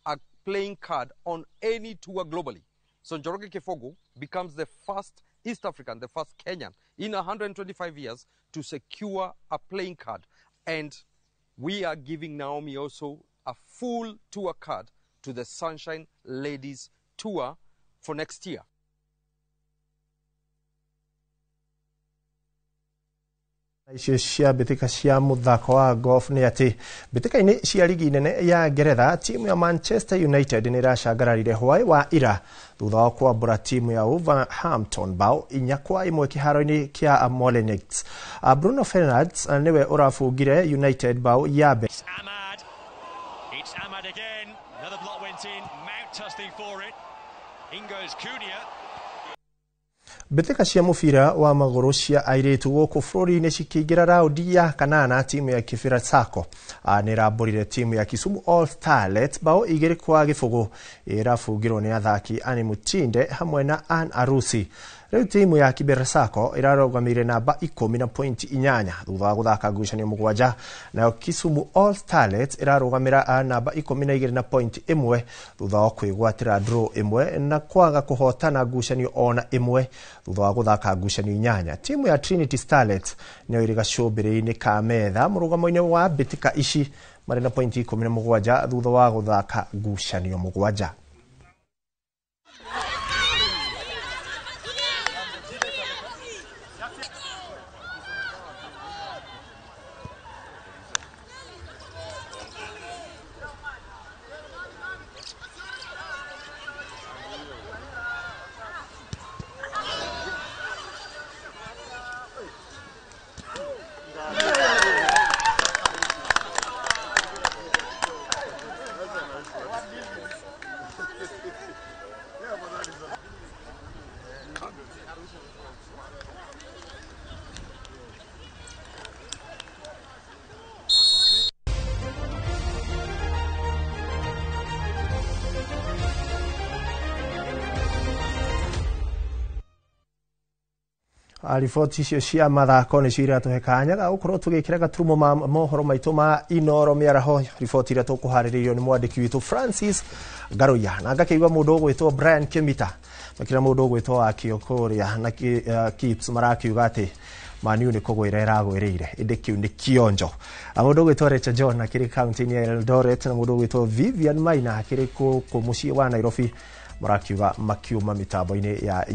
a playing card on any tour globally. So Njoroge Kĩbũgũ becomes the first East African, the first Kenyan in 125 years to secure a playing card. And we are giving Naomi also a full tour card to the Sunshine Ladies Tour for next year. Icio cia mbĩtĩka cia mũthako wa golf nĩ atĩ mbĩtĩka-inĩ cia ligi nene ya Ngeretha timu ya Manchester United nĩ ĩracangararire hwaĩ wa ira thutha wa kwambũra timu ya Wolverhampton bao 4-1 kĩharo-inĩ kĩa Molineux. Bruno Fernandes niwe ũrabungire United bao ya mbere. It's Ahmad again. Another block went in. Mount tussling for it. In goes Cunha. Mbĩtĩka cia mũbira wa magũrũ cia airĩtu gũkũ bũrũri-inĩ cikĩingĩra raundi ya kanana timu ya Kibera Sacco nĩ ĩrambũrire timu ya Kisumu All Starlets bao 2-0 ĩrabungirwo nĩ athaki Annie Mutinde hamwe na Ann Arusi. Rĩu timu ya Kibera Sacco ĩrarũgamĩire namba 10 na point 8 thutha wa gũthaka ngucanio 7, nayo Kisumu All Starlets ĩrarũgamĩra namba 12 na point 1 thutha wa kwĩgwatĩra draw 1 na kwaga kũhotana ngucanio ona 1 thutha wa gũthaka ngucanio 8. Timu ya Trinity Starlets nĩyo ĩrĩ gacũmbĩrĩ-inĩ ka metha mũrũgamo-inĩ wa mbĩtĩka ici marĩ na point 17 thutha wa gũthaka ngucanio 7. Riboti icio cia mathako nĩcio iratũhe kanya ga gũkorwo tũgĩkĩra gaturumo ma mohoro maitũ ma Inooro Mĩaraho. Riboti iria tũkũharĩrĩirio nĩ mwandĩki witũ Francis Ngaruya na ngakĩigua mũndũ ũgwĩtwo Brian Kimita makĩra mũndũ ũgwĩtwo Akio Kũrĩa na Kips marakiuga atĩ Man U ni kugwira iragwirire indi kiu ni kionjo. Mundu gwitwa Rachel John akiri county ya Eldoret na mundu gwitwa Vivian Maina akiri ku mucii wa Nairobi marakiuga makiuma mitambo-ini ya